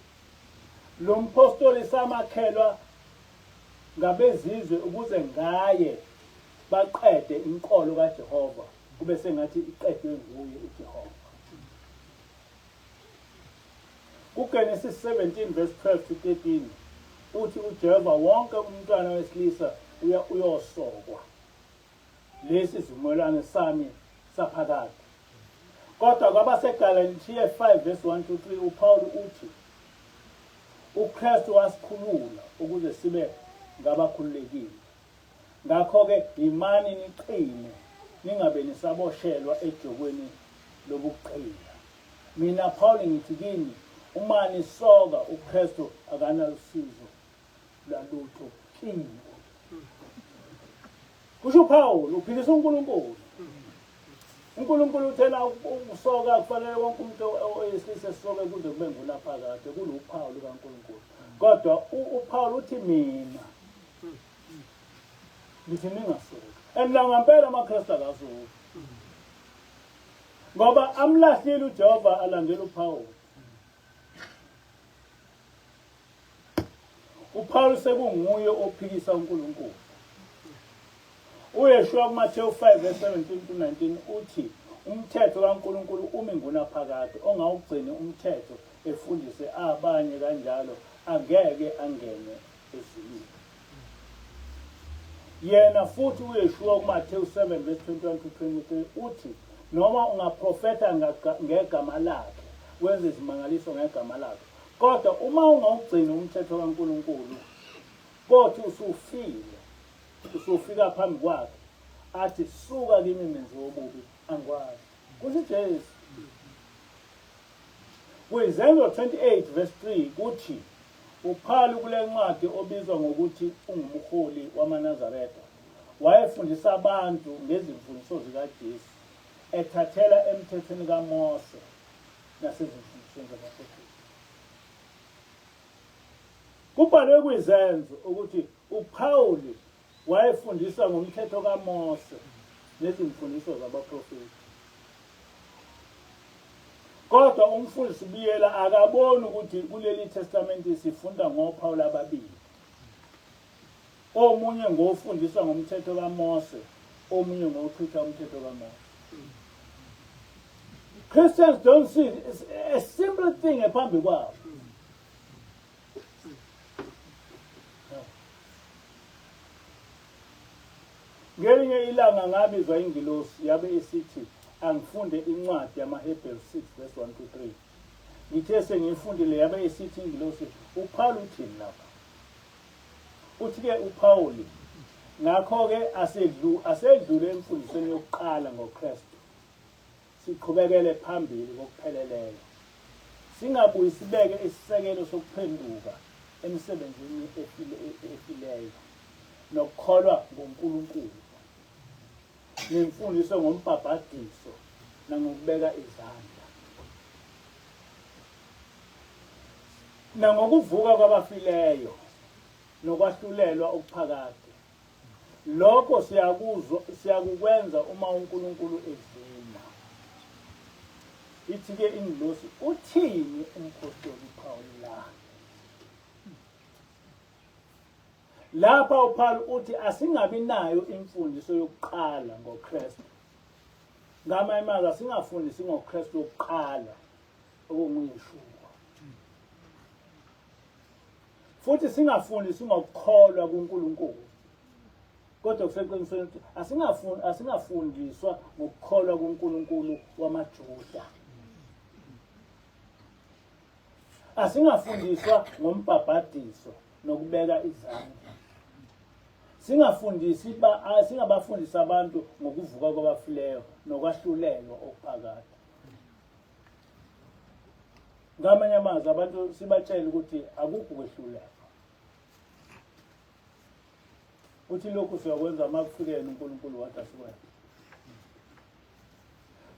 lo mpostoli samakhelwa ngabezizwe ukuze ngaye baqede inkolo kaJehova kube sengathi iqedwe nguye uJehova. KuGenesis 17 verse 12 to 13 uthi uJehova wonke umntwana wesilisa uyosokwa. Lesi sivumelwano sami saphakade. Kodwa kwabaseGalatiya 5 verse 1 to 3 uPaul uthi uKristu wasikhulula ukuze sibe ngabakhululekile. Ngakho-ke imani niqine ningabe nisaboshelwa ejokweni lobuqila. Mina Paul ngithi kini uma nisoka uKristu akanalisizo lalutho kini. Kusho Paul uphikisa uNkulunkulu. uNkulunkulu uthena ukusoka kufanele wonke umuntu oyesilisa esoke kuze kube ngunaphakade kuluphawu lukaNkulunkulu. Kodwa uPaul uthi mina ngithi ningasoki. Ngampela amaKristu akasoki. Ngoba amlahlile uJehova alandela uPaul. uPaul sekunguye ophikisa uNkulunkulu. UYeshua kuMathewu 5 verse 17 to 19 uthi umthetho kaNkulunkulu umi ngunaphakade ongawugcini umthetho efundise abanye kanjalo angeke angene ezulwini. Yena futhi uYeshua kuMathewu 7 verse 21 to 23 uthi noma ungaprofeta ngegama lakhe wenze izimangaliso ngegama lakhe kodwa uma ungawugcini umthetho kaNkulunkulu kodwa usufika phambi kwakhe athi suka kimi menzi wobubi angikwazi. Kuthi Jesu. Kwizenzo 28 verse 3 kuthi uPaul kule ncwadi obizwa ngokuthi ungumholi wamaNazaretha wayefundisa abantu ngezimfundiso zikaJesu ethathela emthethweni kaMose nasezimfundisweni zabaprofethi. Kubhalwe kwizenzo ukuthi uPaul wayefundisa ngomthetho kaMose nezimfundiso zabaprofethi. Kodwa umfundisi ubiyela akaboni ukuthi kuleli testamenti sifunda ngoPaul ababili. Omunye ngofundisa ngomthetho kaMose, omunye ngochitha umthetho kaMose. Christians don't see it. It's a simple thing ephambi kwabo. Ngelinye ilanga ngabizwa ingilosi yabe isithi angifunde incwadi yamaHebrews 6 verse 1 to 3. Ngithe sengifundile yabe isithi ingilosi uPaul uthini lapha? Uthi-ke uPaul ngakho-ke asedlule emfundisweni yokuqala ngoKristu. Siqhubekele phambili kokupheleleyo. Singabuyi sibeke isisekelo sokuphenduka emsebenzini efileyo nokukholwa ngoNkulunkulu. Nemfundiso ngombhabhadiso nangokubeka izandla. Nangokuvuka kwabafileyo nokwahlulelwa okuphakade. Lokho siyakukwenza uma uNkulunkulu evuma. Ithi-ke ingilosi uthini umphostoli uPaul la? Lapha uPaul uthi asingabi nayo imfundiso yokuqala ngoKristu. Ngamanye amazwi asingafundisi ngoKristu yokuqala okunguyishwa. Futhi singafundisi ngokukholwa kuNkulunkulu. Kodwa kuseqinisweni ukuthi asingafundiswa ngokukholwa kuNkulunkulu wamaJuda. Asingafundiswa ngombhabhadiso nokubeka izandla. Singabafundisa abantu ngokuvuka kwabafileyo nokwahlulelwa okuphakade. Ngamanye amazwi abantu sibatshela ukuthi akukho kwehlulelwa. Uthi lokhu siyakwenza uma kufikele uNkulunkulu wathi asikwenze.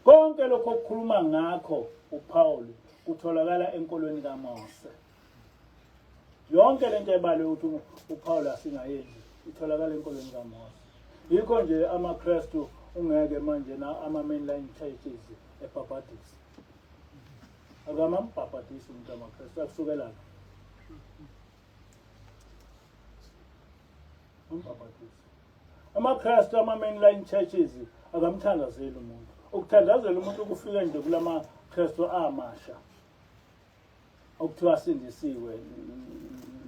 Konke lokho okukhuluma ngakho uPaul kutholakala enkolweni kaMose. Yonke lento ebalwe ukuthi uPaul asingayenzi itholakala enkolweni kaMose. Yikho nje amaKristu ungeke manje ama-mainline churches ebhabhadisa. Akamambhabhadisi umuntu amaKristu akusukela amaKristu ama-mainline churches akamthandazeli umuntu. Ukuthandazela umuntu kufika nje kulamaKristu amasha okuthiwa asindisiwe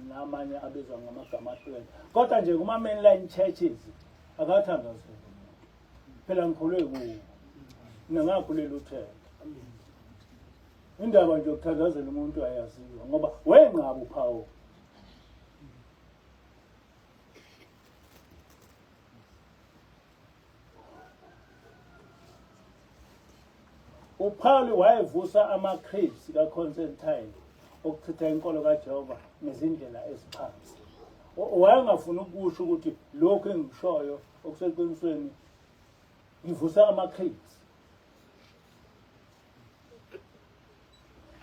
namanye abizwa ngamagama ahlukene. Kodwa nje kuma-mainline churches akathandazeli umuntu. Phela ngikholwe kuwo nangakhulela uthemba. Indaba nje yokuthandazela umuntu ayaziwa ngoba wenqaba uPaul. uPaul wayevusa ama-creeds kaConstantine okuchitha inkolo kaJehova ngezindlela eziphansi. Wayengafuni ukusho ukuthi lokho engikushoyo okuseqinisweni ngivusa ama-creeds.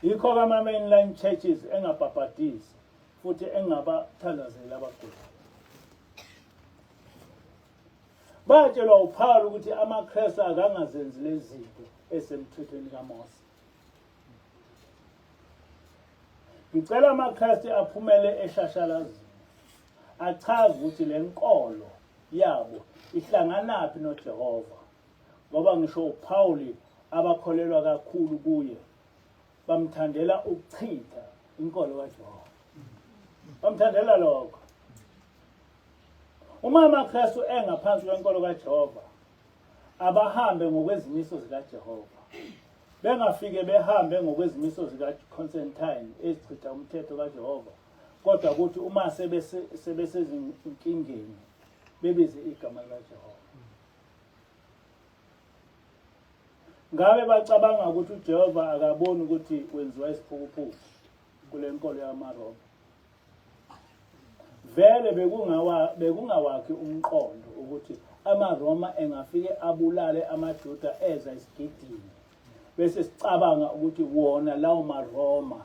Yikho ama-mainline churches engabhabhadisi futhi engabathandazeli abagulayo. Batshelwa uPaul ukuthi amaKristu akangazenzi lezi zinto esemthethweni kaMose. Ngicela amaKristu aphumele eshashalazini achaze ukuthi le nkolo yabo ihlanganaphi noJehova. Ngoba ngisho uPaul abakholelwa kakhulu kuye bamthandela ukuchitha inkolo kaJehova. Bamthandela lokho. Uma amaKristu engaphansi kwenkolo kaJehova abahambe ngokwezimiso zikaJehova. Bengafike behambe ngokwezimiso zikaConstantine ezichitha umthetho kaJehova. Kodwa ukuthi uma sebesezinkingeni bebize igama likaJehova. Ngabe bacabanga ukuthi uJehova akaboni ukuthi wenziwa isiphukuphuku kule nkolo yamaRoma. vele bekungawakhi umqondo ukuthi amaRoma engafike abulale amaJuda eza isigidini bese sicabanga ukuthi wona lawo maRoma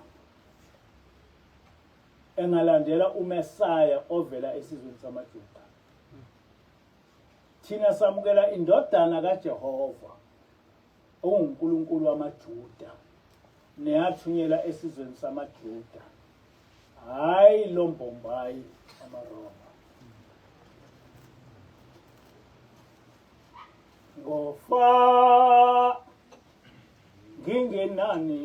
engalandela uMesaya ovela esizweni samaJuda. Thina samukela indodana kaJehova onguNkulunkulu wamaJuda neyathunyela esizweni samaJuda, hayi lo mbombayi amaRoma. Ngofa ngingenani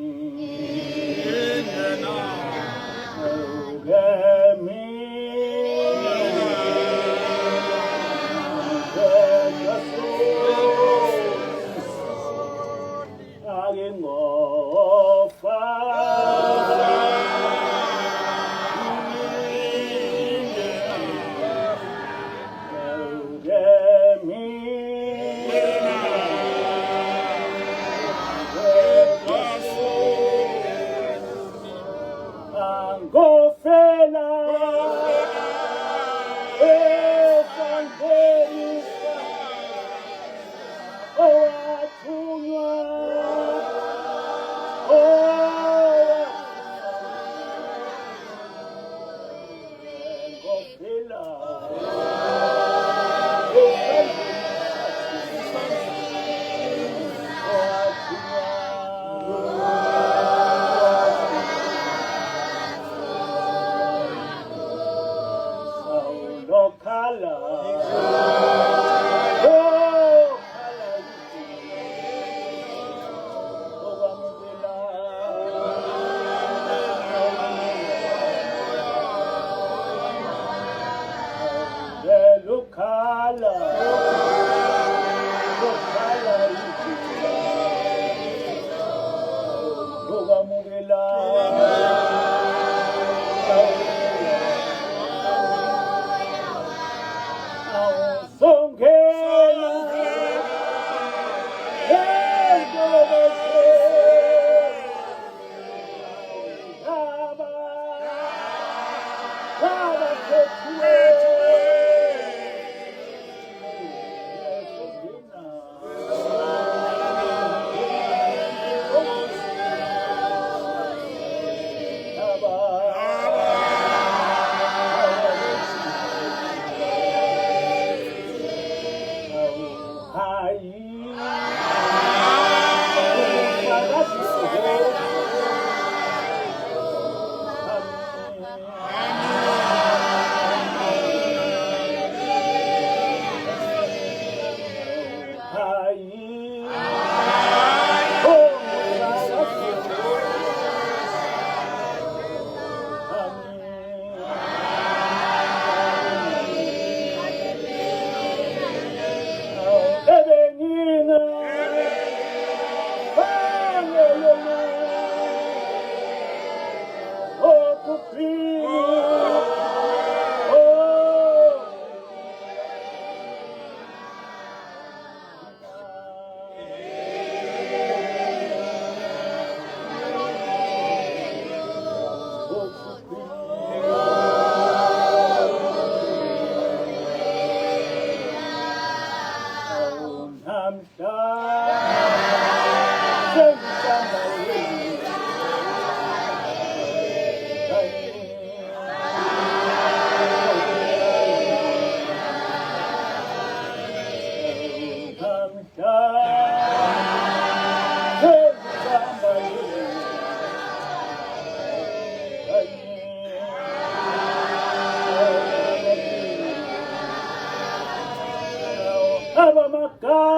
Abba, my God.